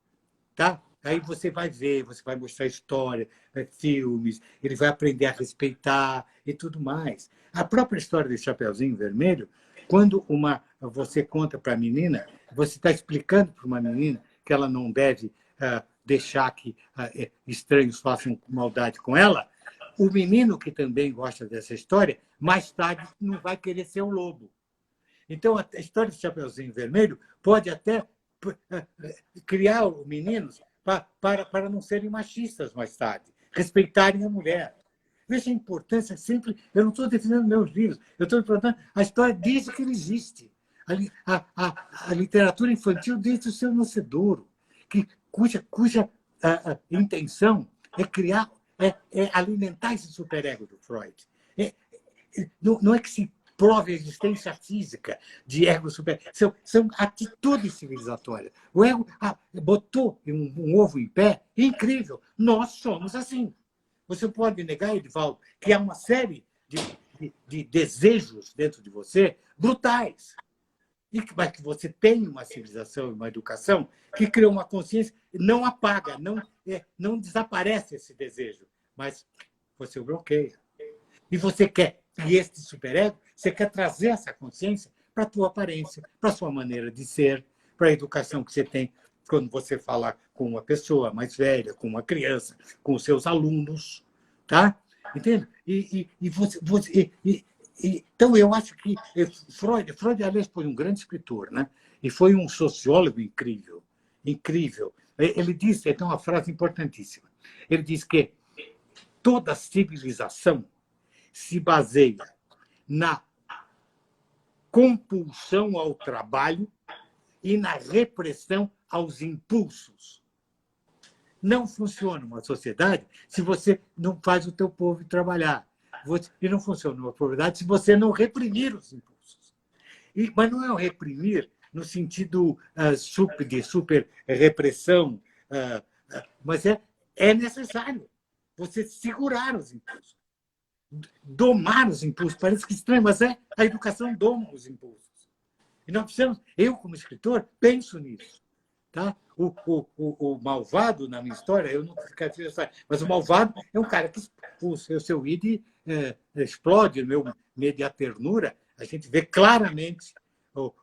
Tá? Aí você vai ver, você vai mostrar história, filmes, ele vai aprender a respeitar e tudo mais. A própria história do Chapeuzinho Vermelho, quando você conta para a menina, você está explicando para uma menina que ela não deve deixar que estranhos façam maldade com ela, o menino que também gosta dessa história, mais tarde não vai querer ser o lobo. Então, a história do Chapeuzinho Vermelho pode até criar os meninos para não serem machistas mais tarde, respeitarem a mulher. Veja a importância sempre. Eu não estou defendendo meus livros, eu estou defendendo a história desde que ele existe. A literatura infantil desde o seu nascedouro, cuja intenção é criar, é alimentar esse superego do Freud. Não é que se prove a existência física de ego super. São atitudes civilizatórias. O ego botou um ovo em pé, incrível. Nós somos assim. Você pode negar, Edivaldo, que há uma série de desejos dentro de você brutais. Mas que você tem uma civilização, uma educação que criou uma consciência, não apaga, não desaparece esse desejo, mas você o bloqueia. E você quer, e este superego, você quer trazer essa consciência para a tua aparência, para a sua maneira de ser, para a educação que você tem quando você fala com uma pessoa mais velha, com uma criança, com os seus alunos, tá? Entende? Então, eu acho que Freud, aliás, foi um grande escritor, né? E foi um sociólogo incrível, incrível. Ele disse, tem uma frase importantíssima, ele diz que toda civilização se baseia na compulsão ao trabalho e na repressão aos impulsos. Não funciona uma sociedade se você não faz o teu povo trabalhar. E não funciona uma sociedade se você não reprimir os impulsos. Mas não é o reprimir no sentido de super repressão, mas é necessário você segurar os impulsos. Domar os impulsos. Parece que estranho, mas a educação doma os impulsos. E nós precisamos, eu como escritor, penso nisso. Tá? O malvado, na minha história, eu nunca quero dizer isso, mas o malvado é um cara que o seu id explode, o meu medo a ternura, a gente vê claramente o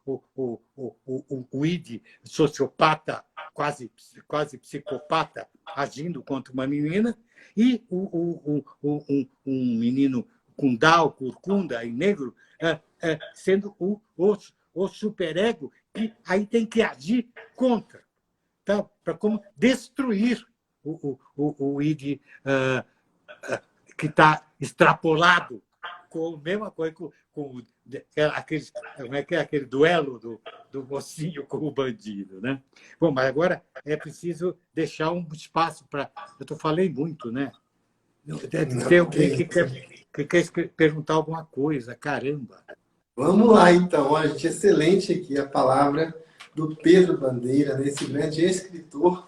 id sociopata, quase psicopata, agindo contra uma menina, e um menino com Down, corcunda e negro, sendo o superego, que aí tem que agir contra, tá? Para como destruir o id que está extrapolado, com a mesma coisa com aquele duelo do mocinho com o bandido, né? Bom, mas agora é preciso deixar um espaço para... Falei muito, né? Tem alguém que quer perguntar alguma coisa, caramba. Vamos lá, então. Olha, gente, excelente aqui a palavra do Pedro Bandeira, né? Esse grande escritor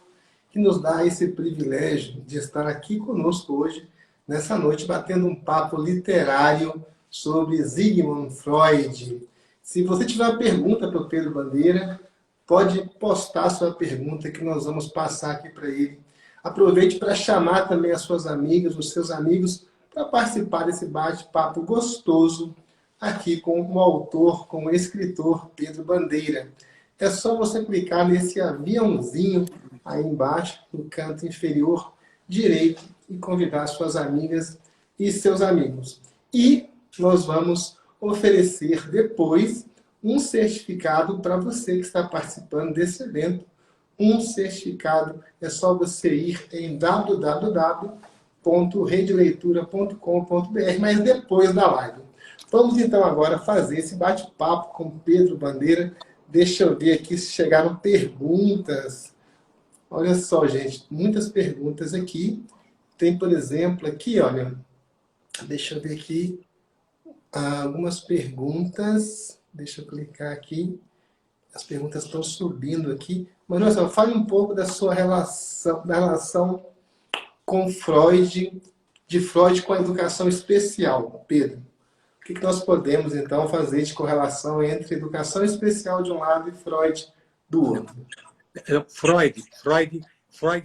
que nos dá esse privilégio de estar aqui conosco hoje, nessa noite, batendo um papo literário sobre Sigmund Freud. Se você tiver uma pergunta para o Pedro Bandeira, pode postar sua pergunta que nós vamos passar aqui para ele. Aproveite para chamar também as suas amigas, os seus amigos, para participar desse bate-papo gostoso aqui com o autor, com o escritor Pedro Bandeira. É só você clicar nesse aviãozinho aí embaixo, no canto inferior direito, e convidar suas amigas e seus amigos. E nós vamos oferecer depois um certificado para você que está participando desse evento. Um certificado, é só você ir em www.redeleitura.com.br, mas depois da live. Vamos então agora fazer esse bate-papo com Pedro Bandeira. Deixa eu ver aqui se chegaram perguntas. Olha só, gente, muitas perguntas aqui. Tem, por exemplo, aqui, olha, deixa eu ver aqui, algumas perguntas. Deixa eu clicar aqui. As perguntas estão subindo aqui. Mas, olha só, fale um pouco da sua relação, da relação com Freud, de Freud com a educação especial, Pedro. O que nós podemos, então, fazer de correlação entre educação especial de um lado e Freud do outro? Freud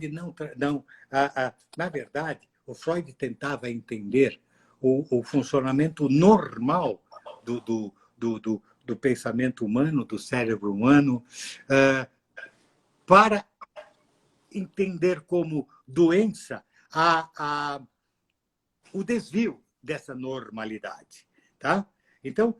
não na verdade, o Freud tentava entender o funcionamento normal do pensamento humano, do cérebro humano, para entender como doença o desvio dessa normalidade. Tá? Então,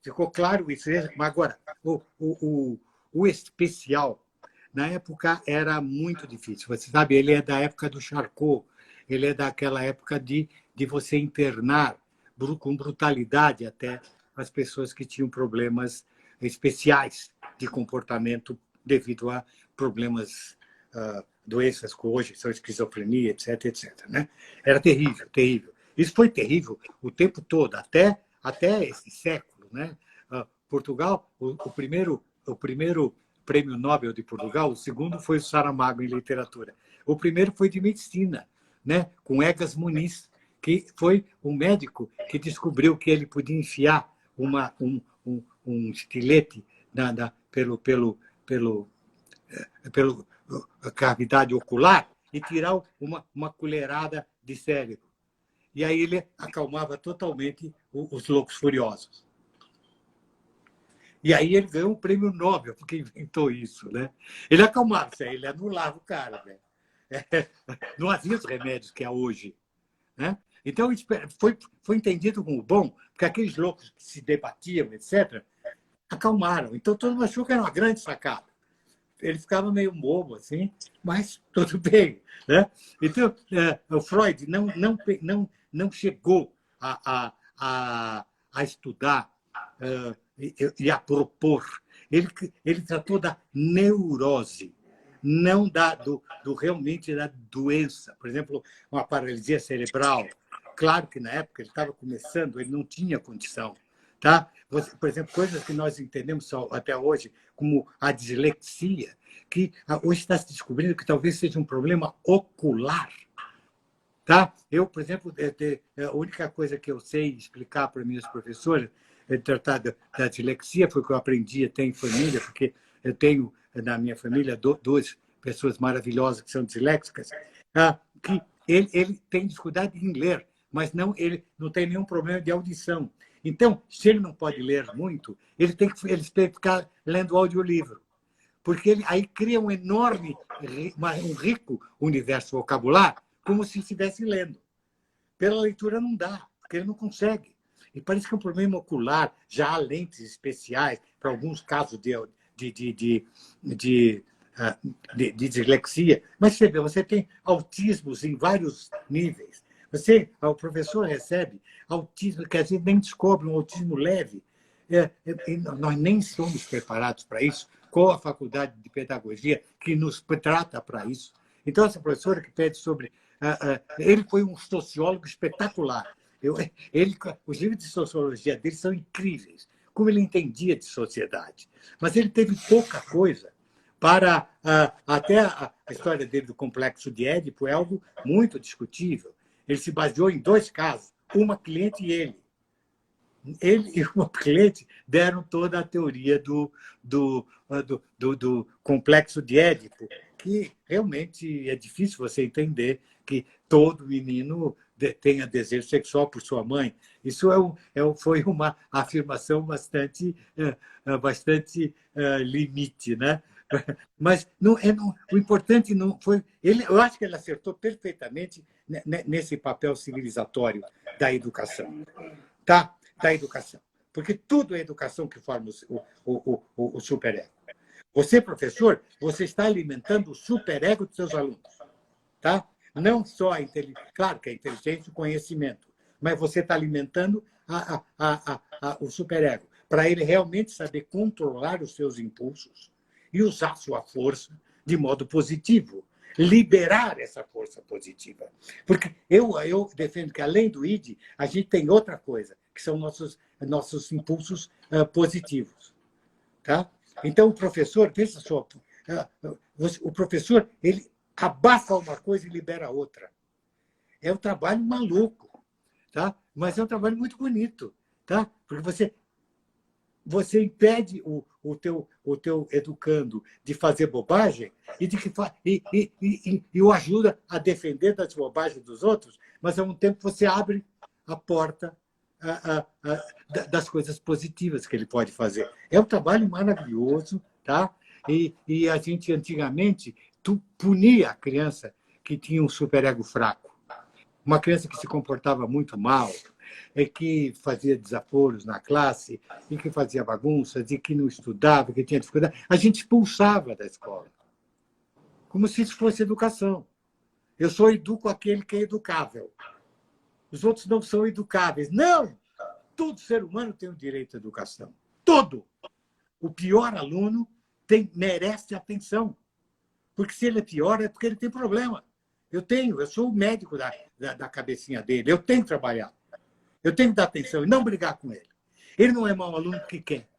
ficou claro isso. Mas agora, o especial, na época, era muito difícil. Você sabe, ele é da época do Charcot, ele é daquela época de você internar com brutalidade até as pessoas que tinham problemas especiais de comportamento devido a problemas, doenças que hoje são esquizofrenia, etc, etc. Né? Era terrível, terrível. Isso foi terrível o tempo todo, até esse século. Né? Portugal, o primeiro prêmio Nobel de Portugal, o segundo foi o Saramago em literatura. O primeiro foi de medicina, né? Com Egas Muniz, que foi um médico que descobriu que ele podia enfiar um estilete pelo cavidade ocular e tirar uma colherada de cérebro. E aí ele acalmava totalmente os loucos furiosos. E aí ele ganhou um prêmio Nobel, porque inventou isso. Né? Ele acalmava, ele anulava o cara. Né? Não havia os remédios que há hoje. Né? Então, foi entendido como bom, porque aqueles loucos que se debatiam, etc., acalmaram. Então, todo mundo achou que era uma grande sacada. Ele ficava meio bobo, assim, mas tudo bem. Né? Então, o Freud não chegou a estudar e a propor. Ele tratou da neurose, não realmente da doença. Por exemplo, uma paralisia cerebral. Claro que na época ele estava começando, ele não tinha condição. Tá? Por exemplo, coisas que nós entendemos até hoje, como a dislexia, que hoje está se descobrindo que talvez seja um problema ocular. Tá? Eu, por exemplo, a única coisa que eu sei explicar para minhas professoras é tratar da dislexia, foi o que eu aprendi até em família, porque eu tenho na minha família duas pessoas maravilhosas que são disléxicas, que ele tem dificuldade em ler, mas ele não tem nenhum problema de audição. Então, se ele não pode ler muito, ele tem que ficar lendo audiolivro, porque ele aí cria um rico universo vocabular, como se estivesse lendo. Pela leitura não dá, porque ele não consegue. E parece que é um problema ocular, já há lentes especiais para alguns casos de dislexia. Mas você vê, você tem autismos em vários níveis. O professor recebe autismo, que às vezes nem descobre um autismo leve. Nós nem somos preparados para isso, com a faculdade de pedagogia que nos trata para isso. Então, essa professora que pede sobre... ele foi um sociólogo espetacular. Os livros de sociologia dele são incríveis, como ele entendia de sociedade. Mas ele teve pouca coisa para... até a história dele do complexo de Édipo é algo muito discutível. Ele se baseou em dois casos, uma cliente e ele. Ele e uma cliente deram toda a teoria do complexo de Édipo, que realmente é difícil você entender que todo menino tenha desejo sexual por sua mãe. Isso foi uma afirmação bastante limite, né? Mas o importante não foi... eu acho que ele acertou perfeitamente nesse papel civilizatório da educação. Tá? Da educação. Porque tudo é educação que forma o superego. Você, professor, você está alimentando o superego dos seus alunos. Tá? Não só a inteligência, claro que a inteligência e o conhecimento, mas você está alimentando o superego, para ele realmente saber controlar os seus impulsos e usar sua força de modo positivo, liberar essa força positiva. Porque eu defendo que, além do id, a gente tem outra coisa, que são nossos impulsos positivos. Tá? Então, o professor, pensa só, o professor ele abafa uma coisa e libera outra. É um trabalho maluco, tá? Mas é um trabalho muito bonito, tá? Porque você impede o teu educando de fazer bobagem e o ajuda a defender das bobagens dos outros, mas, ao mesmo tempo, você abre a porta das coisas positivas que ele pode fazer. É um trabalho maravilhoso, tá? E a gente, antigamente, punia a criança que tinha um superego fraco. Uma criança que se comportava muito mal, que fazia desaforos na classe, e que fazia bagunças, e que não estudava, que tinha dificuldade, a gente expulsava da escola. Como se isso fosse educação. Eu só educo aquele que é educável. Os outros não são educáveis. Não! Todo ser humano tem o direito à educação. Todo! O pior aluno merece atenção. Porque se ele é pior, é porque ele tem problema. Eu sou o médico da cabecinha dele, eu tenho que trabalhar. Eu tenho que dar atenção e não brigar com ele. Ele não é mau aluno que quer.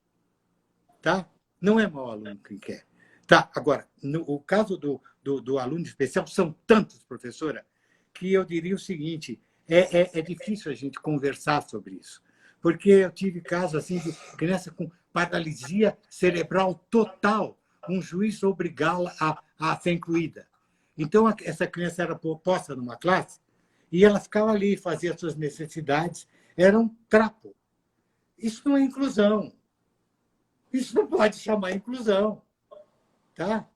Tá? Não é mau aluno que quer. Tá? Agora, no caso do aluno especial, são tantos, professora, que eu diria o seguinte, é difícil a gente conversar sobre isso. Porque eu tive casos assim de criança com paralisia cerebral total, um juiz obrigá-la a ser incluída. Então, essa criança era posta numa classe e ela ficava ali, fazia suas necessidades, era um trapo. Isso não é inclusão. Isso não pode chamar inclusão. Tá?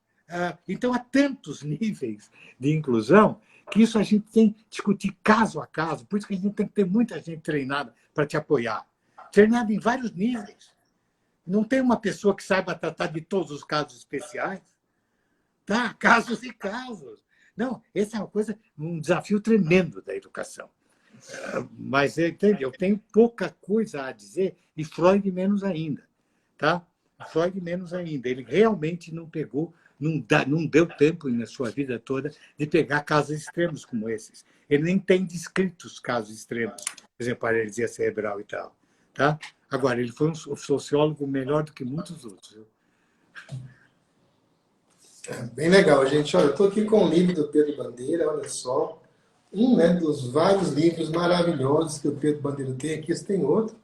Então, há tantos níveis de inclusão que isso a gente tem que discutir caso a caso. Por isso que a gente tem que ter muita gente treinada para te apoiar. Treinada em vários níveis. Não tem uma pessoa que saiba tratar de todos os casos especiais. Tá? Casos e casos. Não, essa é uma coisa, um desafio tremendo da educação. Mas, entende? Eu tenho pouca coisa a dizer e Freud menos ainda. Tá? Freud menos ainda. Ele realmente não pegou, não deu tempo na sua vida toda de pegar casos extremos como esses. Ele nem tem descrito os casos extremos, por exemplo, paralisia cerebral e tal. Tá? Agora, ele foi um sociólogo melhor do que muitos outros. Viu? Bem legal, gente. Olha, eu estou aqui com o livro do Pedro Bandeira, olha só. Né, dos vários livros maravilhosos que o Pedro Bandeira tem aqui. Esse tem outro.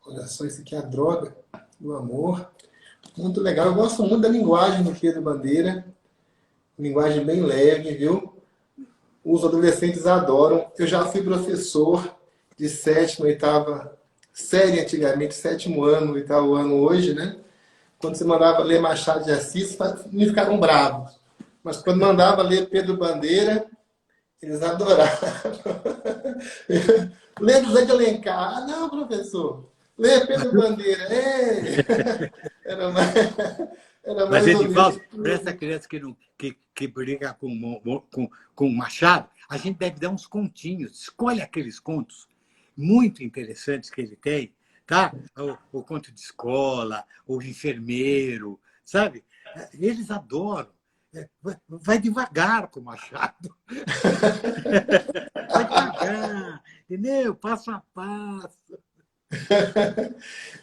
Olha só, esse aqui é A Droga do Amor. Muito legal. Eu gosto muito da linguagem do Pedro Bandeira. Linguagem bem leve, viu? Os adolescentes adoram. Eu já fui professor de 7ª, 8ª série antigamente, 7º ano, 8º ano hoje, né? Quando você mandava ler Machado de Assis, me ficaram bravos. Mas quando mandava ler Pedro Bandeira, eles adoravam. Lê José de Alencar. Ah, não, professor. Lê Pedro Bandeira. Era mais Mas, Edivaldo, para essa criança que briga com Machado, a gente deve dar uns continhos. Escolhe aqueles contos muito interessantes que ele tem, tá? O conto de escola, o enfermeiro, sabe? Eles adoram. Vai devagar com o Machado. Vai devagar, entendeu? Passo a passo.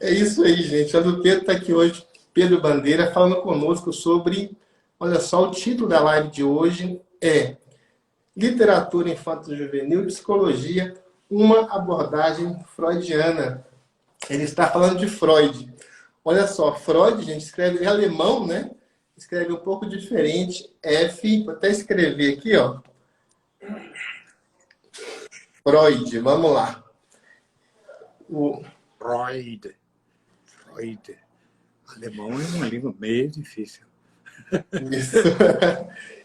É isso aí, gente. O Pedro está aqui hoje, Pedro Bandeira, falando conosco sobre, olha só, o título da live de hoje é Literatura Infanto-Juvenil e Psicologia, uma abordagem freudiana. Ele está falando de Freud. Olha só, Freud, gente, escreve em alemão, né? Escreve um pouco diferente. Vou até escrever aqui, ó. Freud, vamos lá. Freud. Alemão é uma língua meio difícil.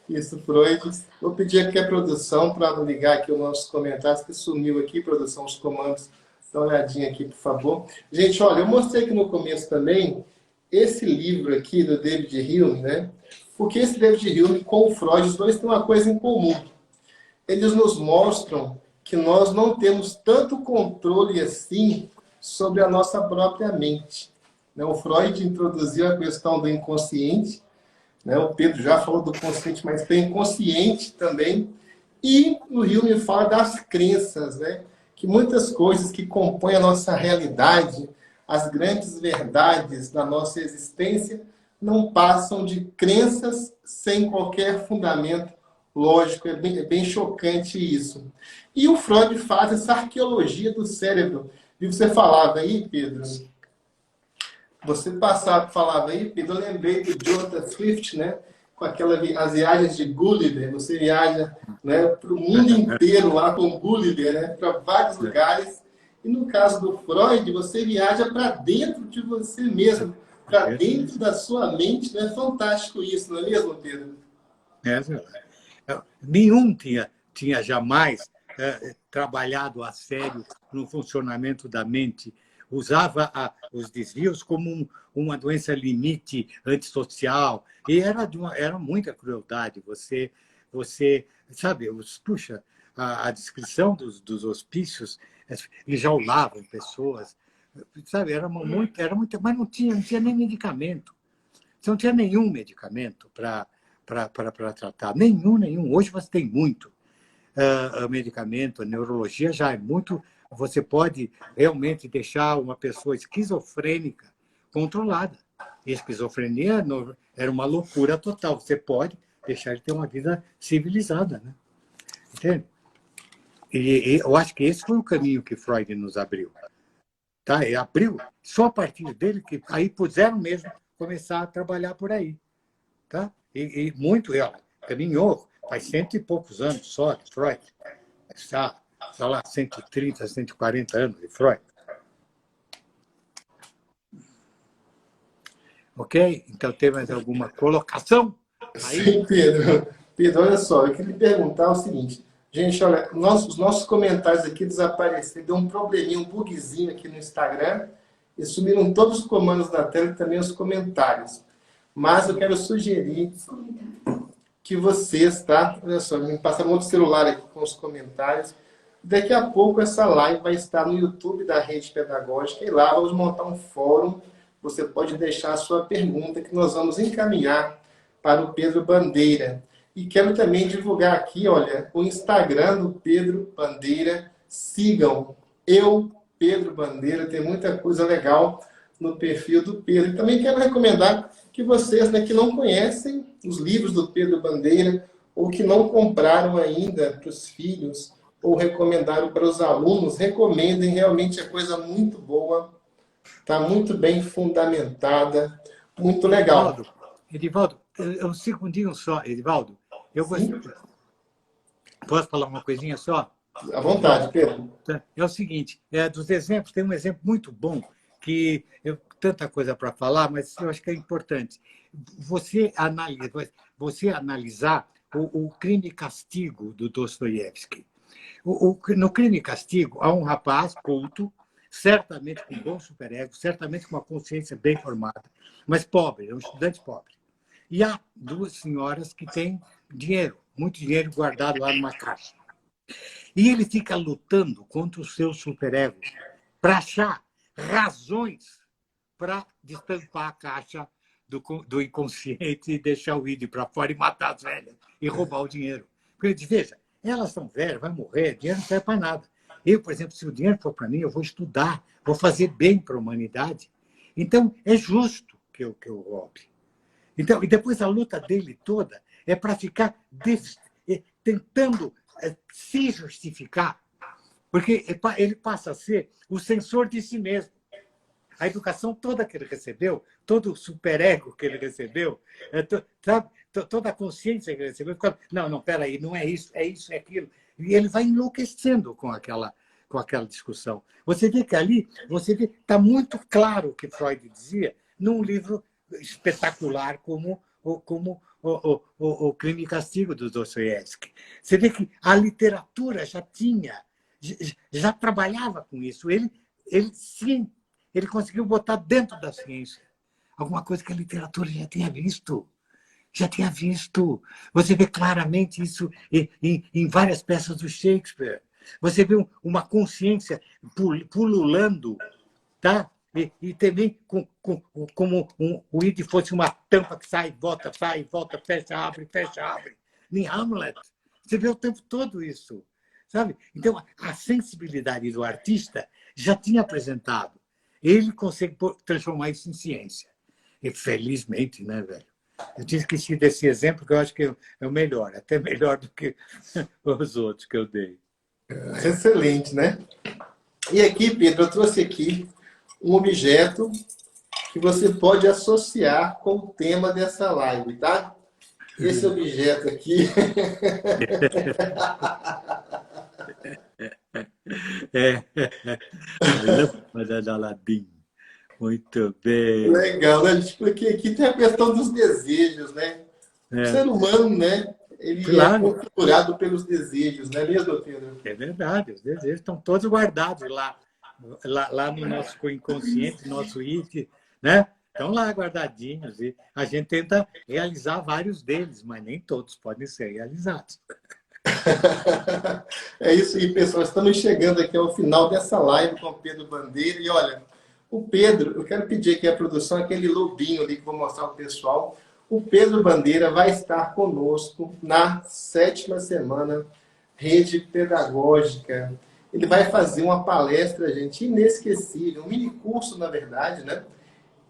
Isso, Freud. Vou pedir aqui a produção para ligar aqui os nossos comentários, que sumiu aqui, produção, os comandos. Dá uma olhadinha aqui, por favor. Gente, olha, eu mostrei aqui no começo também esse livro aqui do David Hume, né? Porque esse David Hume com o Freud, os dois têm uma coisa em comum. Eles nos mostram que nós não temos tanto controle assim sobre a nossa própria mente. O Freud introduziu a questão do inconsciente, né? O Pedro já falou do consciente, mas tem inconsciente também. E o Hume fala das crenças, né? Que muitas coisas que compõem a nossa realidade, as grandes verdades da nossa existência, não passam de crenças sem qualquer fundamento lógico. É bem chocante isso. E o Freud faz essa arqueologia do cérebro. E você falava aí, Pedro, falava aí, Pedro, eu lembrei do Jonathan Swift, né? Com as viagens de Gulliver, você viaja, né, para o mundo inteiro lá com Gulliver, né? Para vários lugares. E no caso do Freud, você viaja para dentro de você mesmo, para dentro da sua mente. Não é fantástico isso, não é mesmo, Pedro? Nenhum tinha jamais trabalhado a sério no funcionamento da mente. Usava os desvios como uma doença limite antissocial. E era muita crueldade. Você sabe, puxa, a descrição dos hospícios, eles jaulavam pessoas, sabe, era muito, mas não tinha nem medicamento. Você não tinha nenhum medicamento para tratar. Nenhum. Hoje você tem muito medicamento, a neurologia já é muito. Você pode realmente deixar uma pessoa esquizofrênica controlada. E a esquizofrenia era uma loucura total. Você pode deixar ele ter uma vida civilizada, né? Entende? E eu acho que esse foi o caminho que Freud nos abriu. Tá? Ele abriu, só a partir dele que aí puderam mesmo começar a trabalhar por aí. Tá? E muito, ela caminhou, faz 100 e poucos anos só de Freud. Está lá 130, 140 anos de Freud. Ok? Então, tem mais alguma colocação? Aí? Sim, Pedro. Pedro, olha só, eu queria lhe perguntar o seguinte. Gente, olha, os nossos comentários aqui desapareceram. Deu um probleminha, um bugzinho aqui no Instagram. E sumiram todos os comandos da tela e também os comentários. Mas eu quero sugerir que vocês, tá? Olha só, me passaram outro celular aqui com os comentários. Daqui a pouco essa live vai estar no YouTube da Rede Pedagógica e lá vamos montar um fórum. Você pode deixar a sua pergunta que nós vamos encaminhar para o Pedro Bandeira. E quero também divulgar aqui, olha, o Instagram do Pedro Bandeira. Sigam Pedro Bandeira, tem muita coisa legal no perfil do Pedro. E também quero recomendar que vocês, né, que não conhecem os livros do Pedro Bandeira ou que não compraram ainda para os filhos ou recomendaram para os alunos, recomendem, realmente é coisa muito boa, está muito bem fundamentada, muito legal. Edivaldo, um segundinho só, Edivaldo. Posso falar uma coisinha só? À vontade, Pedro. É o seguinte, dos exemplos, tem um exemplo muito bom, que tanta coisa para falar, mas eu acho que é importante. Você analisar o Crime e Castigo do Dostoiévski. No Crime e Castigo, há um rapaz culto, certamente com bom superego, certamente com uma consciência bem formada, mas pobre, é um estudante pobre. E há duas senhoras que têm dinheiro, muito dinheiro guardado lá numa caixa. E ele fica lutando contra o seu superego para achar razões para destampar a caixa do inconsciente e deixar o ID para fora e matar as velhas e roubar o dinheiro. Porque ele diz, veja, elas são velhas, vai morrer, dinheiro não serve para nada. Eu, por exemplo, se o dinheiro for para mim, eu vou estudar, vou fazer bem para a humanidade. Então, é justo que eu roube. Então, e depois a luta dele toda é para ficar tentando se justificar, porque ele passa a ser o censor de si mesmo. A educação toda que ele recebeu, todo o superego que ele recebeu, toda a consciência que ele recebeu, não, peraí, não é isso, é aquilo. E ele vai enlouquecendo com aquela discussão. Você vê que ali, está muito claro o que Freud dizia num livro espetacular como o Crime e Castigo do Dostoiévski. Você vê que a literatura já trabalhava com isso. Ele conseguiu botar dentro da ciência alguma coisa que a literatura já tinha visto. Você vê claramente isso em várias peças do Shakespeare. Você vê uma consciência pululando, tá? e também como o ID fosse uma tampa que sai, volta, fecha, abre, fecha, abre. Nem Hamlet. Você vê o tempo todo isso. Sabe? Então, a sensibilidade do artista já tinha apresentado. Ele consegue transformar isso em ciência. E felizmente, né, velho? Eu tinha esquecido desse exemplo, que eu acho que é o melhor, até melhor do que os outros que eu dei. Excelente, né? E aqui, Pedro, eu trouxe aqui um objeto que você pode associar com o tema dessa live, tá? Esse objeto aqui A lâmpada da Aladim. Muito bem. legal, né? Porque aqui tem a questão dos desejos, né? O ser humano, né? Ele é Claro, configurado pelos desejos, não é mesmo, Pedro? é verdade. Os desejos estão todos guardados lá no nosso inconsciente, no nosso IT, né? Estão lá guardadinhos e a gente tenta realizar vários deles, mas nem todos podem ser realizados. É isso aí, pessoal. Estamos chegando aqui ao final dessa live com o Pedro Bandeira. E olha, o Pedro, eu quero pedir aqui à produção aquele lobinho ali que eu vou mostrar para o pessoal. O Pedro Bandeira vai estar conosco na 7ª semana Rede Pedagógica. Ele vai fazer uma palestra, gente, inesquecível, um mini curso, na verdade, né?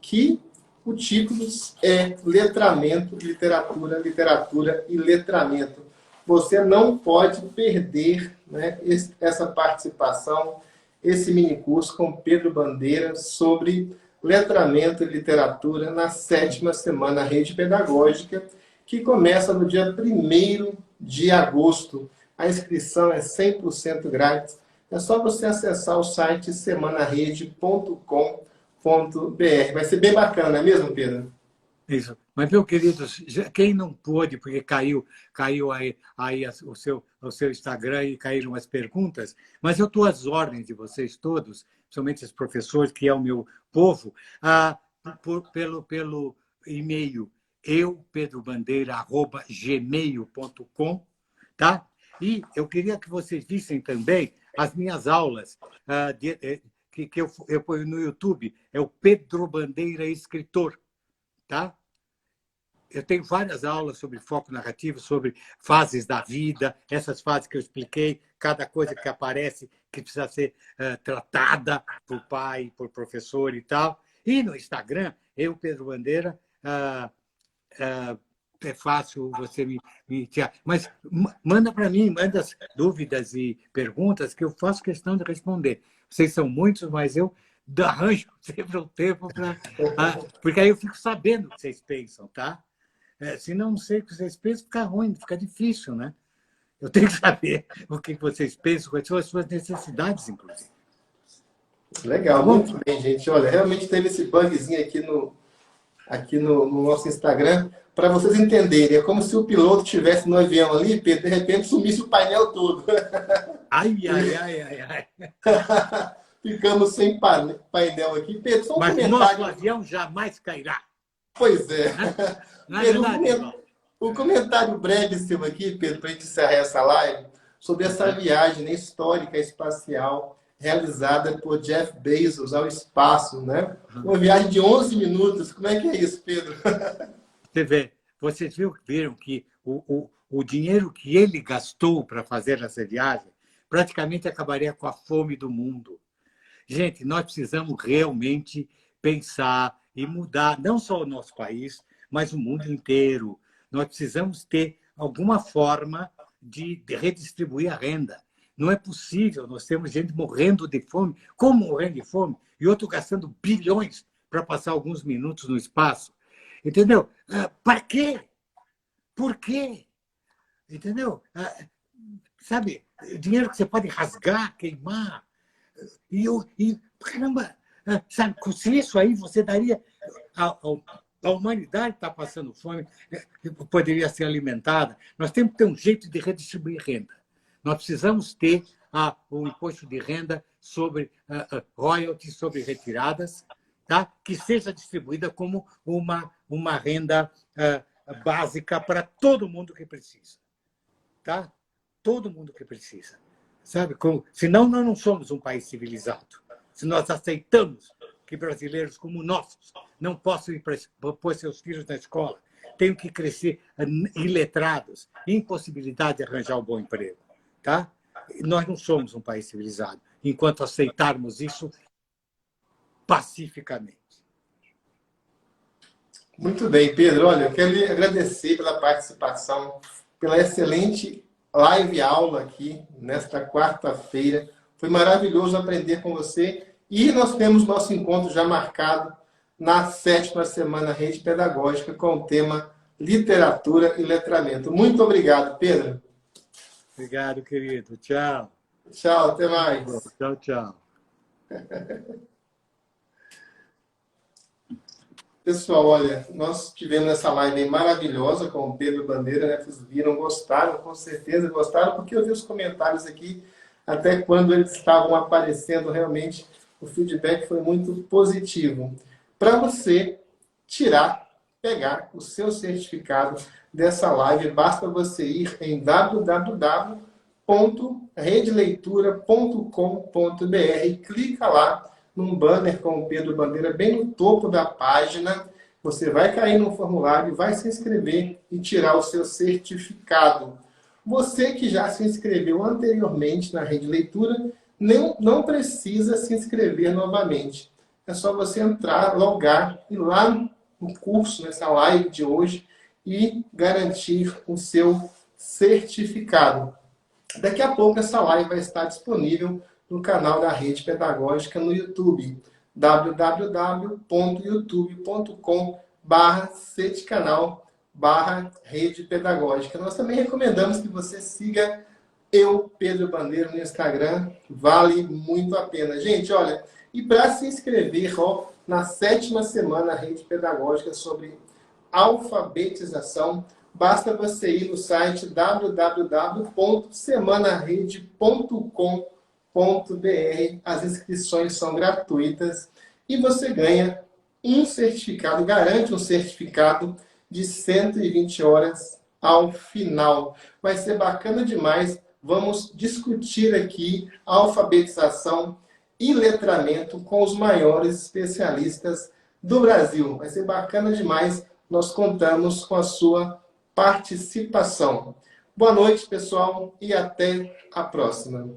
Que o título é Letramento, Literatura, Literatura e Letramento. Você não pode perder, né, essa participação, esse minicurso com Pedro Bandeira sobre letramento e literatura na 7ª semana Rede Pedagógica, que começa no dia 1º de agosto. A inscrição é 100% grátis. É só você acessar o site semanarede.com.br. Vai ser bem bacana, não é mesmo, Pedro? Isso. Mas, meu querido, quem não pôde, porque caiu aí o seu Instagram e caíram as perguntas, mas eu estou às ordens de vocês todos, principalmente os professores, que é o meu povo, pelo e-mail eupedrobandeira@gmail.com, tá? E eu queria que vocês vissem também as minhas aulas que eu ponho no YouTube, é o Pedro Bandeira Escritor. Tá? Eu tenho várias aulas sobre foco narrativo, sobre fases da vida, essas fases que eu expliquei, cada coisa que aparece que precisa ser tratada por pai, por professor e tal. E no Instagram, eu, Pedro Bandeira, é fácil você me tirar. Mas manda para mim, manda as dúvidas e perguntas que eu faço questão de responder. Vocês são muitos, mas eu arranjo sempre um tempo para... porque aí eu fico sabendo o que vocês pensam, tá? Se não sei o que vocês pensam, fica ruim, fica difícil, né? Eu tenho que saber o que vocês pensam, quais são as suas necessidades, inclusive. Legal, Tá bom? muito bem, gente. Olha, realmente teve esse bugzinho aqui no nosso Instagram, para vocês entenderem. É como se o piloto estivesse no avião ali, Pedro, de repente sumisse o painel todo. Ai, ai, ai, ai, ai. Ficamos sem painel aqui. Pedro, só um Mas comentário. nosso avião jamais cairá. Pois é. Não é Pedro, verdade, um comentário breve seu aqui, Pedro, para a gente encerrar essa live, sobre essa viagem, né, histórica espacial realizada por Jeff Bezos ao espaço, né? Uma viagem de 11 minutos. Como é que é isso, Pedro? Você vê, vocês viram que o dinheiro que ele gastou para fazer essa viagem praticamente acabaria com a fome do mundo. Gente, nós precisamos realmente pensar e mudar não só o nosso país, mas o mundo inteiro. Nós precisamos ter alguma forma de redistribuir a renda. Não é possível, nós temos gente morrendo de fome. Como morrendo de fome? E outro gastando bilhões para passar alguns minutos no espaço. Entendeu? Para quê? Por quê? Entendeu? Sabe, dinheiro que você pode rasgar, queimar. Caramba, sabe, se isso aí você daria. A humanidade está passando fome, poderia ser alimentada. Nós temos que ter um jeito de redistribuir renda. Nós precisamos ter o imposto de renda sobre royalties, sobre retiradas, tá? Que seja distribuída como uma renda básica para todo mundo que precisa. Tá? Todo mundo que precisa. Sabe? Senão, nós não somos um país civilizado. Se nós aceitamos que brasileiros como nossos não possam pôr seus filhos na escola, tenham que crescer iletrados, impossibilidade de arranjar um bom emprego. Tá? Nós não somos um país civilizado enquanto aceitarmos isso pacificamente. Muito bem, Pedro. Olha, eu quero lhe agradecer pela participação, pela excelente live aula aqui nesta quarta-feira. Foi maravilhoso aprender com você. E nós temos nosso encontro já marcado na 7ª Semana Rede Pedagógica com o tema Literatura e Letramento. Muito obrigado, Pedro. Obrigado, querido. Tchau. Tchau, até mais. Tchau, tchau. Pessoal, olha, nós tivemos essa live maravilhosa com o Pedro Bandeira, né? Vocês viram, gostaram, com certeza gostaram, porque eu vi os comentários aqui, até quando eles estavam aparecendo, realmente o feedback foi muito positivo. Para você pegar o seu certificado dessa live, basta você ir em www.redeleitura.com.br, clica lá num banner com o Pedro Bandeira, bem no topo da página. Você vai cair no formulário, vai se inscrever e tirar o seu certificado. Você que já se inscreveu anteriormente na Rede Leitura, não precisa se inscrever novamente. É só você entrar, logar, ir lá no curso, nessa live de hoje, e garantir o seu certificado. Daqui a pouco essa live vai estar disponível no canal da Rede Pedagógica no YouTube, www.youtube.com/setcanal/Rede Pedagógica. Nós também recomendamos que você siga eu, Pedro Bandeira, no Instagram, vale muito a pena. Gente, olha, e para se inscrever na 7ª Semana Rede Pedagógica sobre alfabetização, basta você ir no site www.semanarede.com.br. As inscrições são gratuitas e você ganha um certificado, garante um certificado de 120 horas ao final. Vai ser bacana demais. Vamos discutir aqui a alfabetização e letramento com os maiores especialistas do Brasil. Vai ser bacana demais. Nós contamos com a sua participação. Boa noite, pessoal, e até a próxima.